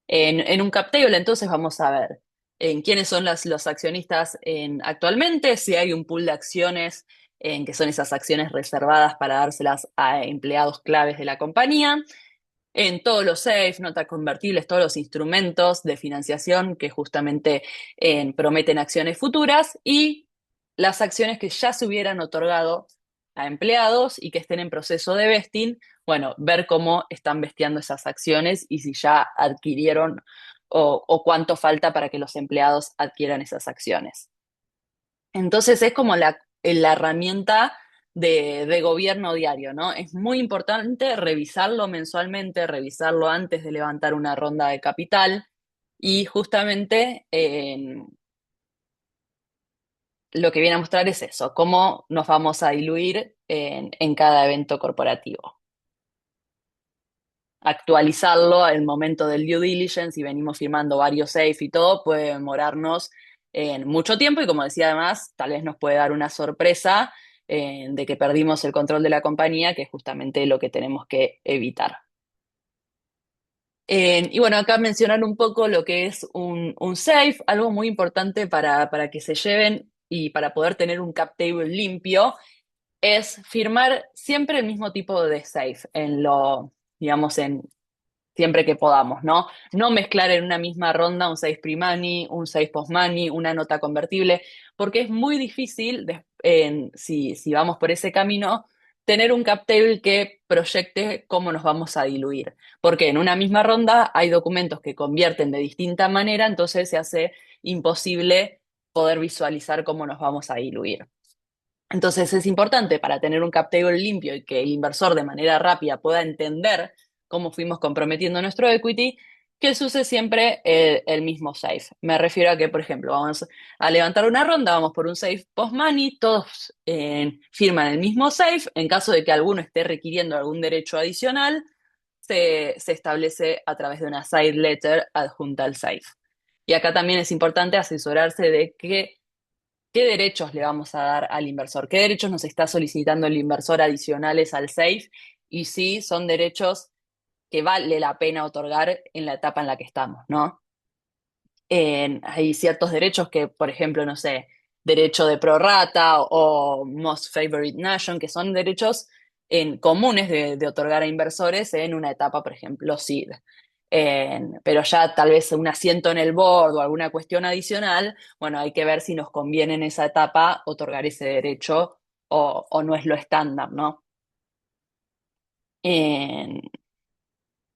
En un cap table, entonces, vamos a ver en quiénes son los accionistas actualmente, si hay un pool de acciones que son esas acciones reservadas para dárselas a empleados claves de la compañía, en todos los SAFE, notas convertibles, todos los instrumentos de financiación que justamente prometen acciones futuras y las acciones que ya se hubieran otorgado a empleados y que estén en proceso de vesting, bueno, ver cómo están vestiendo esas acciones y si ya adquirieron o cuánto falta para que los empleados adquieran esas acciones. Entonces es como la herramienta de gobierno diario, ¿no? Es muy importante revisarlo mensualmente, revisarlo antes de levantar una ronda de capital y justamente lo que viene a mostrar es eso, cómo nos vamos a diluir en cada evento corporativo. Actualizarlo al momento del due diligence y venimos firmando varios safe y todo, puede demorarnos en mucho tiempo y como decía además, tal vez nos puede dar una sorpresa de que perdimos el control de la compañía, que es justamente lo que tenemos que evitar. Y bueno, acá mencionar un poco lo que es un safe, algo muy importante para que se lleven y para poder tener un cap table limpio, es firmar siempre el mismo tipo de safe digamos, siempre que podamos, ¿no? No mezclar en una misma ronda un 6 pre-money, un 6 post-money, una nota convertible, porque es muy difícil, si vamos por ese camino, tener un cap table que proyecte cómo nos vamos a diluir. Porque en una misma ronda hay documentos que convierten de distinta manera, entonces se hace imposible poder visualizar cómo nos vamos a diluir. Entonces es importante para tener un cap table limpio y que el inversor de manera rápida pueda entender cómo fuimos comprometiendo nuestro equity, que se use siempre el mismo safe. Me refiero a que, por ejemplo, vamos a levantar una ronda, vamos por un safe post-money, todos firman el mismo safe. En caso de que alguno esté requiriendo algún derecho adicional, se establece a través de una side letter adjunta al safe. Y acá también es importante asesorarse de qué derechos le vamos a dar al inversor, qué derechos nos está solicitando el inversor adicionales al SAFE y si son derechos que vale la pena otorgar en la etapa en la que estamos, ¿no? Hay ciertos derechos que, por ejemplo, no sé, derecho de prorata o Most Favored Nation, que son derechos comunes de otorgar a inversores en una etapa, por ejemplo, SID. Pero ya tal vez un asiento en el board o alguna cuestión adicional, bueno, hay que ver si nos conviene en esa etapa otorgar ese derecho o no es lo estándar, ¿no? En-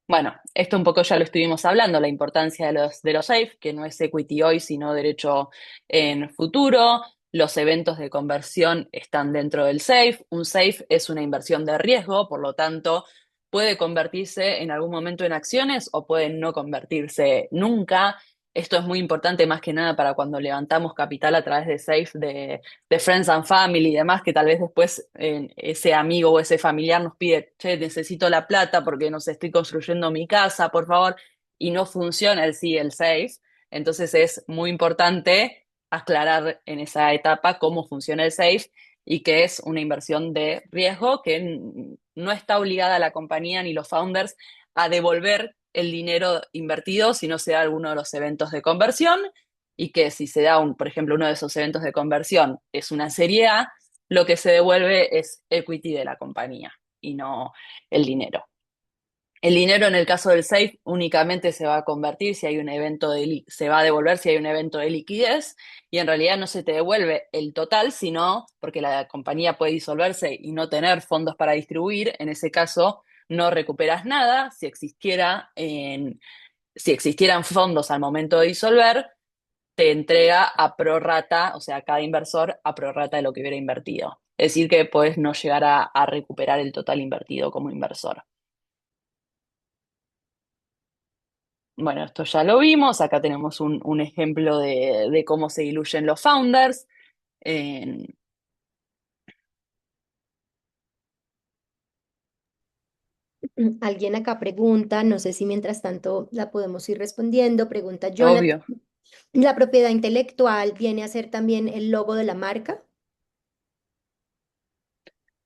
bueno, esto un poco ya lo estuvimos hablando, la importancia de los SAFE, que no es equity hoy, sino derecho en futuro. Los eventos de conversión están dentro del SAFE. Un SAFE es una inversión de riesgo, por lo tanto, puede convertirse en algún momento en acciones o puede no convertirse nunca. Esto es muy importante más que nada para cuando levantamos capital a través de SAFE de Friends and Family y demás, que tal vez después ese amigo o ese familiar nos pide, che, necesito la plata porque no sé, estoy construyendo mi casa, por favor, y no funciona el SAFE. Entonces es muy importante aclarar en esa etapa cómo funciona el SAFE y que es una inversión de riesgo que no está obligada a la compañía ni los founders a devolver el dinero invertido si no se da alguno de los eventos de conversión y que si se da, por ejemplo, uno de esos eventos de conversión es una serie A, lo que se devuelve es equity de la compañía y no el dinero. El dinero en el caso del SAFE únicamente se va a convertir si hay un evento se va a devolver si hay un evento de liquidez y en realidad no se te devuelve el total, sino porque la compañía puede disolverse y no tener fondos para distribuir. En ese caso no recuperas nada. Si existieran fondos al momento de disolver, te entrega a prorrata, o sea, cada inversor a prorrata de lo que hubiera invertido. Es decir, que puedes no llegar a recuperar el total invertido como inversor. Bueno, esto ya lo vimos. Acá tenemos un ejemplo de cómo se diluyen los founders. En- Alguien acá pregunta, no sé si mientras tanto la podemos ir respondiendo, pregunta Jonathan, Obvio. ¿la propiedad intelectual viene a ser también el logo de la marca?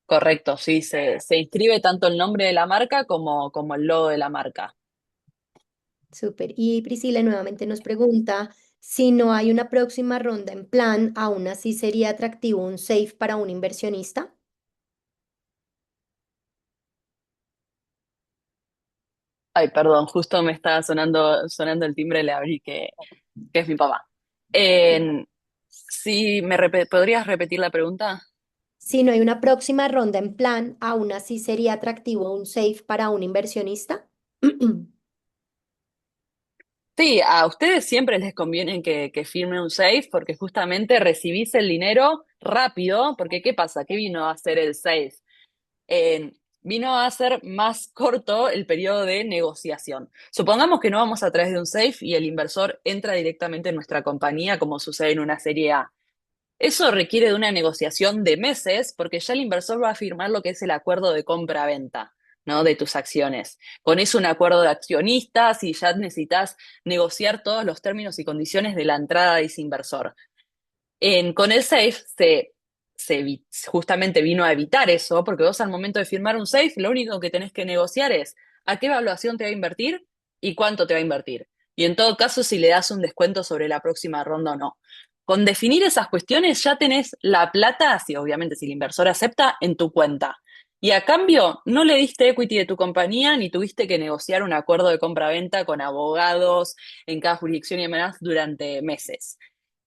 Correcto, sí, se inscribe tanto el nombre de la marca como el logo de la marca. Súper. Y Priscila nuevamente nos pregunta, si no hay una próxima ronda en plan, ¿aún así sería atractivo un safe para un inversionista? Ay, perdón, justo me estaba sonando el timbre, le abrí que es mi papá. Sí, ¿podrías repetir la pregunta? Si no hay una próxima ronda en plan, ¿aún así sería atractivo un safe para un inversionista? Sí, a ustedes siempre les conviene que firmen un SAFE porque justamente recibís el dinero rápido, porque ¿qué pasa? ¿Qué vino a hacer el SAFE? Vino a hacer más corto el periodo de negociación. Supongamos que no vamos a través de un SAFE y el inversor entra directamente en nuestra compañía, como sucede en una serie A. Eso requiere de una negociación de meses porque ya el inversor va a firmar lo que es el acuerdo de compra-venta, ¿no? De tus acciones. Con eso un acuerdo de accionistas y ya necesitas negociar todos los términos y condiciones de la entrada de ese inversor. Con el SAFE justamente vino a evitar eso, porque vos al momento de firmar un SAFE, lo único que tenés que negociar es a qué evaluación te va a invertir y cuánto te va a invertir. Y en todo caso, si le das un descuento sobre la próxima ronda o no. Con definir esas cuestiones ya tenés la plata, si obviamente si el inversor acepta, en tu cuenta. Y a cambio, no le diste equity de tu compañía ni tuviste que negociar un acuerdo de compra-venta con abogados en cada jurisdicción y demás durante meses.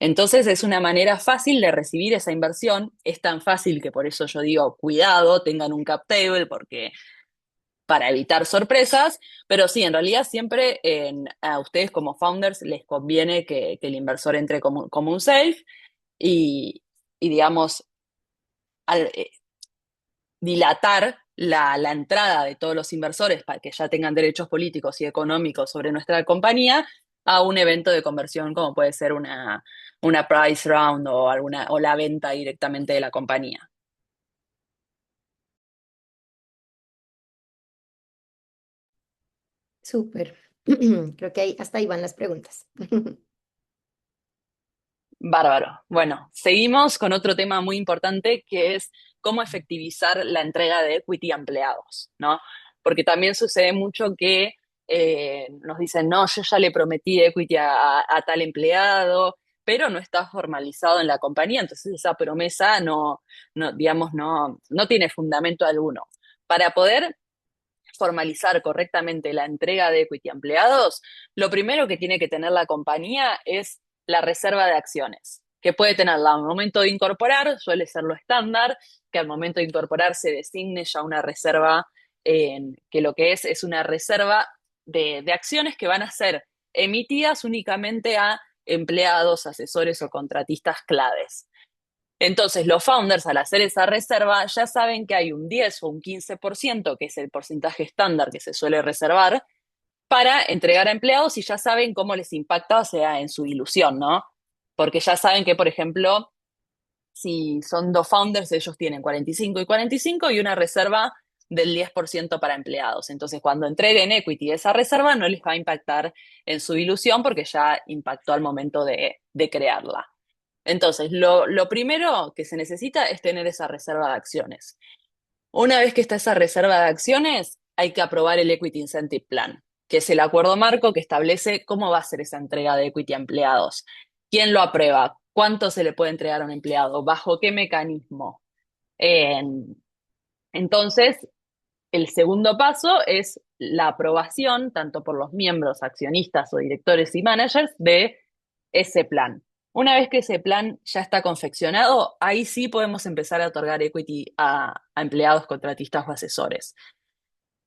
Entonces es una manera fácil de recibir esa inversión. Es tan fácil que por eso yo digo, cuidado, tengan un cap table, porque para evitar sorpresas, pero sí, en realidad siempre a ustedes como founders les conviene que el inversor entre como un safe y, y digamos, al, dilatar la entrada de todos los inversores para que ya tengan derechos políticos y económicos sobre nuestra compañía a un evento de conversión como puede ser una price round o la venta directamente de la compañía. Súper. Creo que hasta ahí van las preguntas. Bárbaro. Bueno, seguimos con otro tema muy importante que es cómo efectivizar la entrega de equity a empleados, ¿no? Porque también sucede mucho que nos dicen, no, yo ya le prometí equity a tal empleado, pero no está formalizado en la compañía, entonces esa promesa digamos, no tiene fundamento alguno. Para poder formalizar correctamente la entrega de equity a empleados, lo primero que tiene que tener la compañía es la reserva de acciones, que puede tenerla al momento de incorporar, suele ser lo estándar, que al momento de incorporar se designe ya una reserva, que lo que es una reserva de acciones que van a ser emitidas únicamente a empleados, asesores o contratistas claves. Entonces, los founders al hacer esa reserva ya saben que hay un 10 o un 15%, que es el porcentaje estándar que se suele reservar, para entregar a empleados y ya saben cómo les impacta, o sea, en su ilusión, ¿no? Porque ya saben que, por ejemplo, si son dos founders, ellos tienen 45 y 45 y una reserva del 10% para empleados. Entonces, cuando entreguen equity esa reserva, no les va a impactar en su ilusión porque ya impactó al momento de crearla. Entonces, lo primero que se necesita es tener esa reserva de acciones. Una vez que está esa reserva de acciones, hay que aprobar el Equity Incentive Plan, que es el acuerdo marco que establece cómo va a ser esa entrega de equity a empleados. ¿Quién lo aprueba? ¿Cuánto se le puede entregar a un empleado? ¿Bajo qué mecanismo? Entonces, el segundo paso es la aprobación, tanto por los miembros, accionistas o directores y managers, de ese plan. Una vez que ese plan ya está confeccionado, ahí sí podemos empezar a otorgar equity a empleados, contratistas o asesores.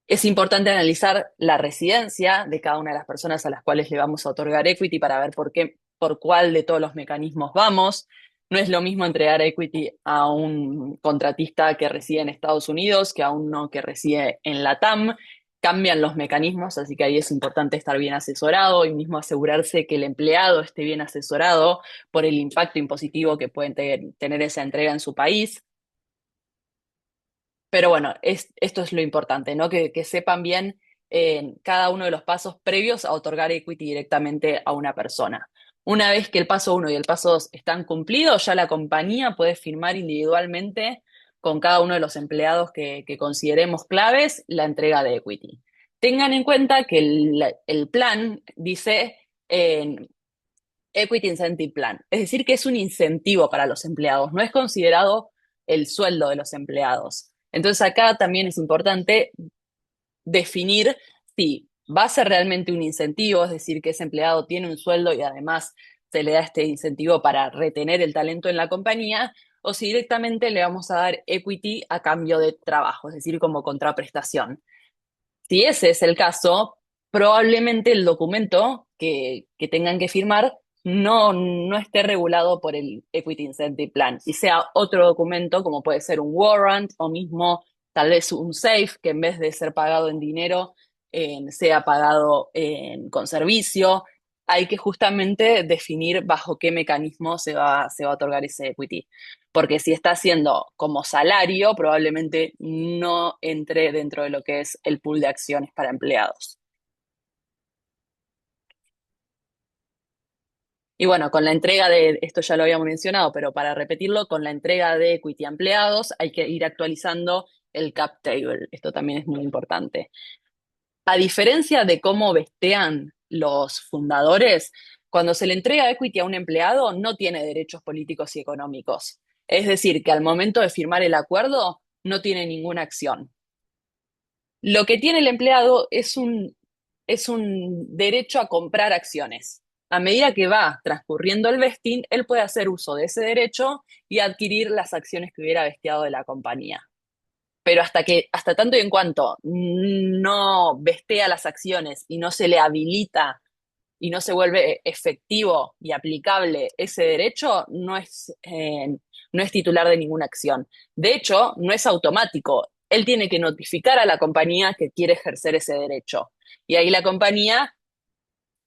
Es importante analizar la residencia de cada una de las personas a las cuales le vamos a otorgar equity para ver por cuál de todos los mecanismos vamos. No es lo mismo entregar equity a un contratista que reside en Estados Unidos que a uno que reside en la TAM. cambian los mecanismos, así que ahí es importante estar bien asesorado y mismo asegurarse que el empleado esté bien asesorado por el impacto impositivo que puede tener esa entrega en su país. Pero bueno, esto es lo importante, ¿no? Que sepan bien cada uno de los pasos previos a otorgar equity directamente a una persona. Una vez que el paso 1 y el paso 2 están cumplidos, ya la compañía puede firmar individualmente con cada uno de los empleados que consideremos claves la entrega de equity. Tengan en cuenta que el plan dice Equity Incentive Plan, es decir, que es un incentivo para los empleados, no es considerado el sueldo de los empleados. Entonces acá también es importante definir si va a ser realmente un incentivo, es decir, que ese empleado tiene un sueldo y además se le da este incentivo para retener el talento en la compañía, o si directamente le vamos a dar equity a cambio de trabajo, es decir, como contraprestación. Si ese es el caso, probablemente el documento que tengan que firmar no esté regulado por el Equity Incentive Plan y sea otro documento como puede ser un warrant o mismo tal vez un SAFE que en vez de ser pagado en dinero sea pagado con servicio. Hay que justamente definir bajo qué mecanismo se va a otorgar ese equity. Porque si está haciendo como salario, probablemente no entre dentro de lo que es el pool de acciones para empleados. Y bueno, con la entrega de, esto ya lo habíamos mencionado, pero para repetirlo, con la entrega de equity a empleados hay que ir actualizando el cap table. Esto también es muy importante. A diferencia de cómo vestean los fundadores, cuando se le entrega equity a un empleado no tiene derechos políticos y económicos. Es decir, que al momento de firmar el acuerdo no tiene ninguna acción. Lo que tiene el empleado es un derecho a comprar acciones. A medida que va transcurriendo el vesting, él puede hacer uso de ese derecho y adquirir las acciones que hubiera vesteado de la compañía. Pero hasta tanto y en cuanto no vestea las acciones y no se le habilita y no se vuelve efectivo y aplicable ese derecho, no es titular de ninguna acción. De hecho, no es automático. Él tiene que notificar a la compañía que quiere ejercer ese derecho. Y ahí la compañía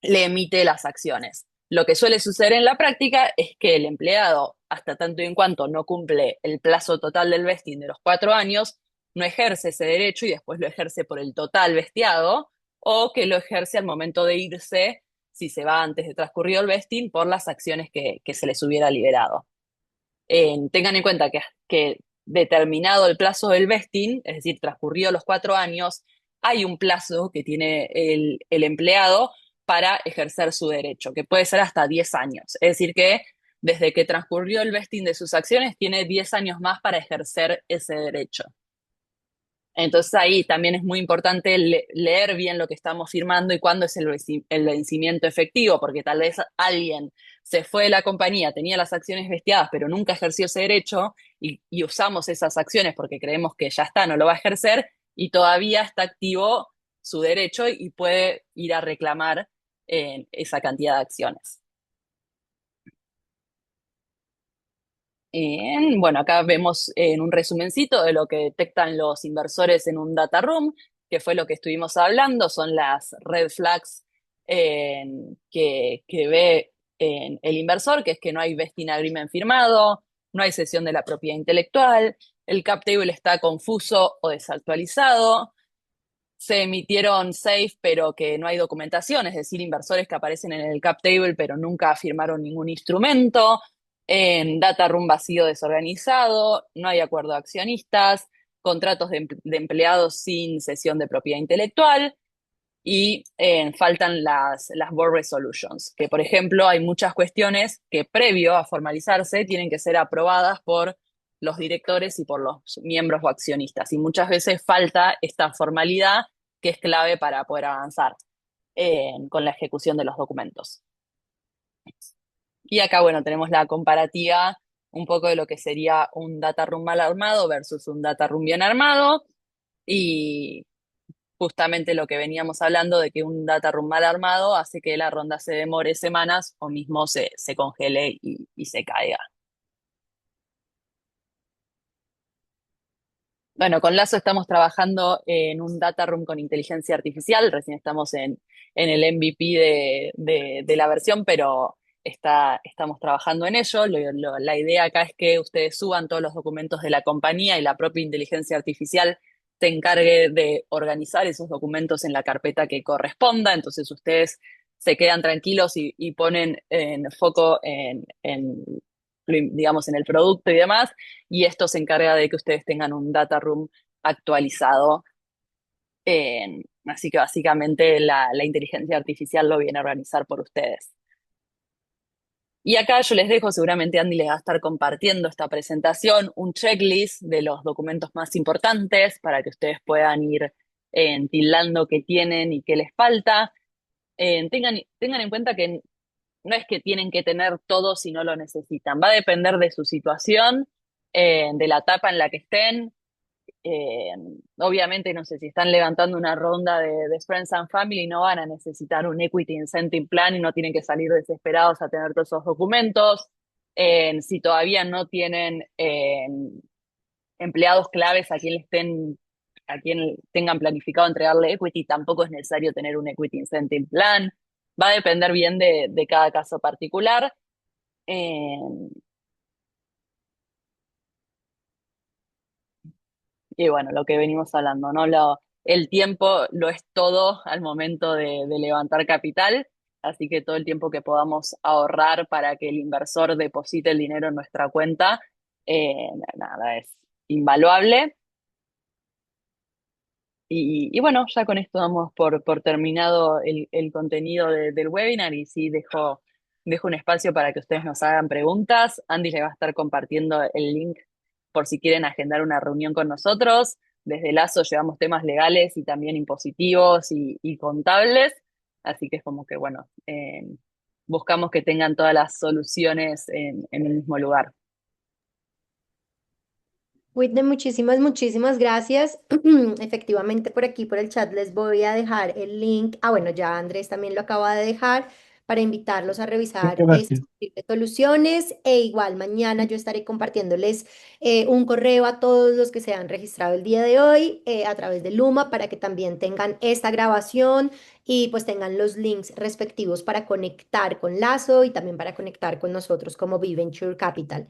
le emite las acciones. Lo que suele suceder en la práctica es que el empleado, hasta tanto y en cuanto no cumple el plazo total del vesting de los 4 años, no ejerce ese derecho y después lo ejerce por el total vesteado, o que lo ejerce al momento de irse, si se va antes de transcurrido el vesting, por las acciones que se les hubiera liberado. Tengan en cuenta que determinado el plazo del vesting, es decir, transcurrido los 4 años, hay un plazo que tiene el empleado para ejercer su derecho, que puede ser hasta 10 años. Es decir, que desde que transcurrió el vesting de sus acciones, tiene 10 años más para ejercer ese derecho. Entonces ahí también es muy importante leer bien lo que estamos firmando y cuándo es el vencimiento efectivo, porque tal vez alguien se fue de la compañía, tenía las acciones vestidas, pero nunca ejerció ese derecho y usamos esas acciones porque creemos que ya está, no lo va a ejercer y todavía está activo su derecho y puede ir a reclamar esa cantidad de acciones. Bueno, acá vemos en un resumencito de lo que detectan los inversores en un data room, que fue lo que estuvimos hablando, son las red flags que ve el inversor, que es que no hay vesting agreement firmado, no hay cesión de la propiedad intelectual, el cap table está confuso o desactualizado, se emitieron SAFE pero que no hay documentación, es decir, inversores que aparecen en el cap table pero nunca firmaron ningún instrumento, en data room vacío desorganizado, no hay acuerdo de accionistas, contratos de empleados sin cesión de propiedad intelectual y faltan las board resolutions, que por ejemplo hay muchas cuestiones que previo a formalizarse tienen que ser aprobadas por los directores y por los miembros o accionistas. Y muchas veces falta esta formalidad que es clave para poder avanzar con la ejecución de los documentos. Y acá, bueno, tenemos la comparativa un poco de lo que sería un data room mal armado versus un data room bien armado. Y justamente lo que veníamos hablando de que un data room mal armado hace que la ronda se demore semanas o mismo se congele y se caiga. Bueno, con Lazo estamos trabajando en un data room con inteligencia artificial. Recién estamos en el MVP de la versión, pero estamos trabajando en ello. La idea acá es que ustedes suban todos los documentos de la compañía y la propia inteligencia artificial se encargue de organizar esos documentos en la carpeta que corresponda. Entonces ustedes se quedan tranquilos y ponen en foco digamos, en el producto y demás, y esto se encarga de que ustedes tengan un data room actualizado. Así que básicamente la inteligencia artificial lo viene a organizar por ustedes. Y acá yo les dejo, seguramente Andy les va a estar compartiendo esta presentación, un checklist de los documentos más importantes para que ustedes puedan ir tildando qué tienen y qué les falta. Tengan en cuenta que no es que tienen que tener todo si no lo necesitan. Va a depender de su situación, de la etapa en la que estén. Eh, Obviamente, no sé, si están levantando una ronda de Friends and Family, no van a necesitar un Equity Incentive Plan y no tienen que salir desesperados a tener todos esos documentos. Si todavía no tienen empleados claves a quien tengan planificado entregarle equity, tampoco es necesario tener un Equity Incentive Plan. Va a depender bien de cada caso particular. Eh, y bueno, lo que venimos hablando, ¿no? El tiempo lo es todo al momento de levantar capital, así que todo el tiempo que podamos ahorrar para que el inversor deposite el dinero en nuestra cuenta, nada, es invaluable. Y bueno, ya con esto damos por terminado el contenido del webinar y sí dejo un espacio para que ustedes nos hagan preguntas. Andy le va a estar compartiendo el link por si quieren agendar una reunión con nosotros. Desde Lazo llevamos temas legales y también impositivos y contables, así que es como que, bueno, buscamos que tengan todas las soluciones en el mismo lugar. Whitney, muchísimas gracias. Efectivamente, por aquí, por el chat, les voy a dejar el link. Ah, bueno, ya Andrés también lo acaba de dejar para invitarlos a revisar estas Gracias. soluciones. E igual, mañana yo estaré compartiéndoles un correo a todos los que se han registrado el día de hoy a través de Luma para que también tengan esta grabación y pues tengan los links respectivos para conectar con Lazo y también para conectar con nosotros como Venture Capital.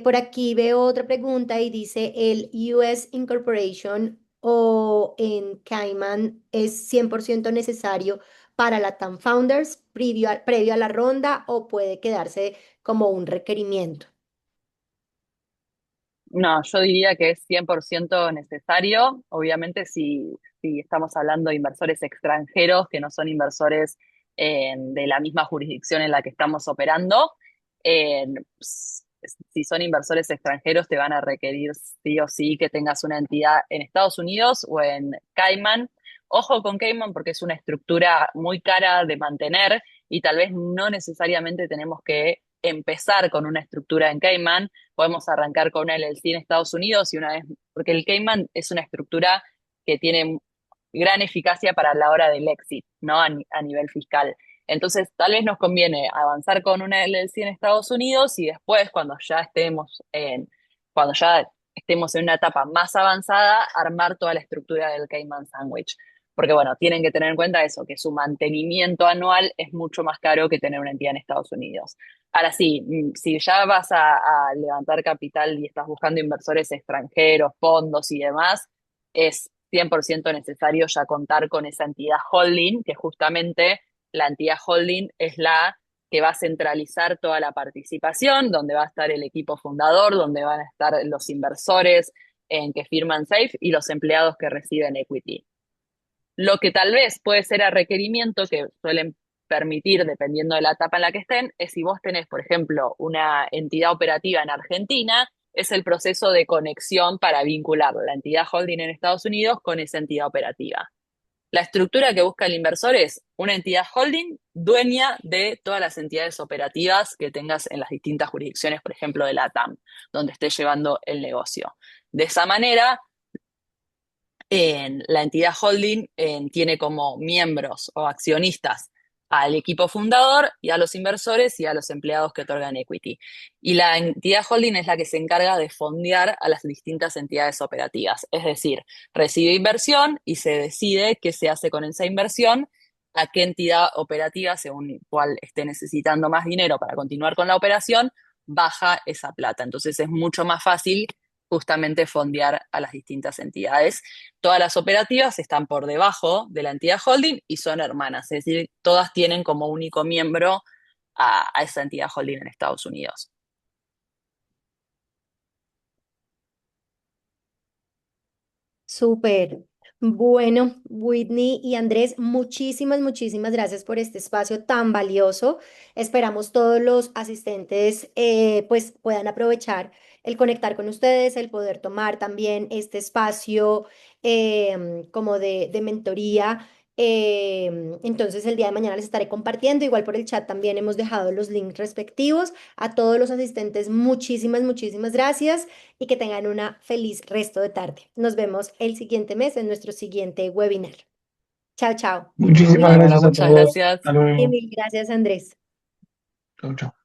Por aquí veo otra pregunta y dice, ¿el US Incorporation o en Cayman es 100% necesario para la TAM Founders previo a la ronda o puede quedarse como un requerimiento? No, yo diría que es 100% necesario. Obviamente, si estamos hablando de inversores extranjeros que no son inversores de la misma jurisdicción en la que estamos operando, eh, si son inversores extranjeros, te van a requerir sí o sí que tengas una entidad en Estados Unidos o en Cayman. Ojo con Cayman porque es una estructura muy cara de mantener y tal vez no necesariamente tenemos que empezar con una estructura en Cayman. Podemos arrancar con una LLC en Estados Unidos y una vez, porque el Cayman es una estructura que tiene gran eficacia para la hora del exit, ¿no? A nivel fiscal. Entonces, tal vez nos conviene avanzar con una LLC en Estados Unidos y después, cuando ya estemos en una etapa más avanzada, armar toda la estructura del Cayman Sandwich. Porque, bueno, tienen que tener en cuenta eso, que su mantenimiento anual es mucho más caro que tener una entidad en Estados Unidos. Ahora sí, si ya vas a levantar capital y estás buscando inversores extranjeros, fondos y demás, es 100% necesario ya contar con esa entidad holding, que justamente la entidad holding es la que va a centralizar toda la participación, donde va a estar el equipo fundador, donde van a estar los inversores en que firman SAFE y los empleados que reciben equity. Lo que tal vez puede ser a requerimiento que suelen permitir, dependiendo de la etapa en la que estén, es si vos tenés, por ejemplo, una entidad operativa en Argentina, es el proceso de conexión para vincular la entidad holding en Estados Unidos con esa entidad operativa. La estructura que busca el inversor es una entidad holding dueña de todas las entidades operativas que tengas en las distintas jurisdicciones, por ejemplo, de la TAM, donde estés llevando el negocio. De esa manera, la entidad holding tiene como miembros o accionistas al equipo fundador y a los inversores y a los empleados que otorgan equity. Y la entidad holding es la que se encarga de fondear a las distintas entidades operativas. Es decir, recibe inversión y se decide qué se hace con esa inversión, a qué entidad operativa, según cuál esté necesitando más dinero para continuar con la operación, baja esa plata. Entonces es mucho más fácil justamente fondear a las distintas entidades. Todas las operativas están por debajo de la entidad holding y son hermanas, es decir, todas tienen como único miembro a esa entidad holding en Estados Unidos. Súper. Bueno, Whitney y Andrés, muchísimas, muchísimas gracias por este espacio tan valioso. Esperamos todos los asistentes pues puedan aprovechar el conectar con ustedes, el poder tomar también este espacio como de mentoría. Entonces el día de mañana les estaré compartiendo. Igual por el chat también hemos dejado los links respectivos. A todos los asistentes, muchísimas, muchísimas gracias y que tengan una feliz resto de tarde. Nos vemos el siguiente mes en nuestro siguiente webinar. Chao, chao. Muchísimas Bárbara, gracias a muchas todos. gracias. Hasta Y luego. mil gracias, Andrés. Chau, chau.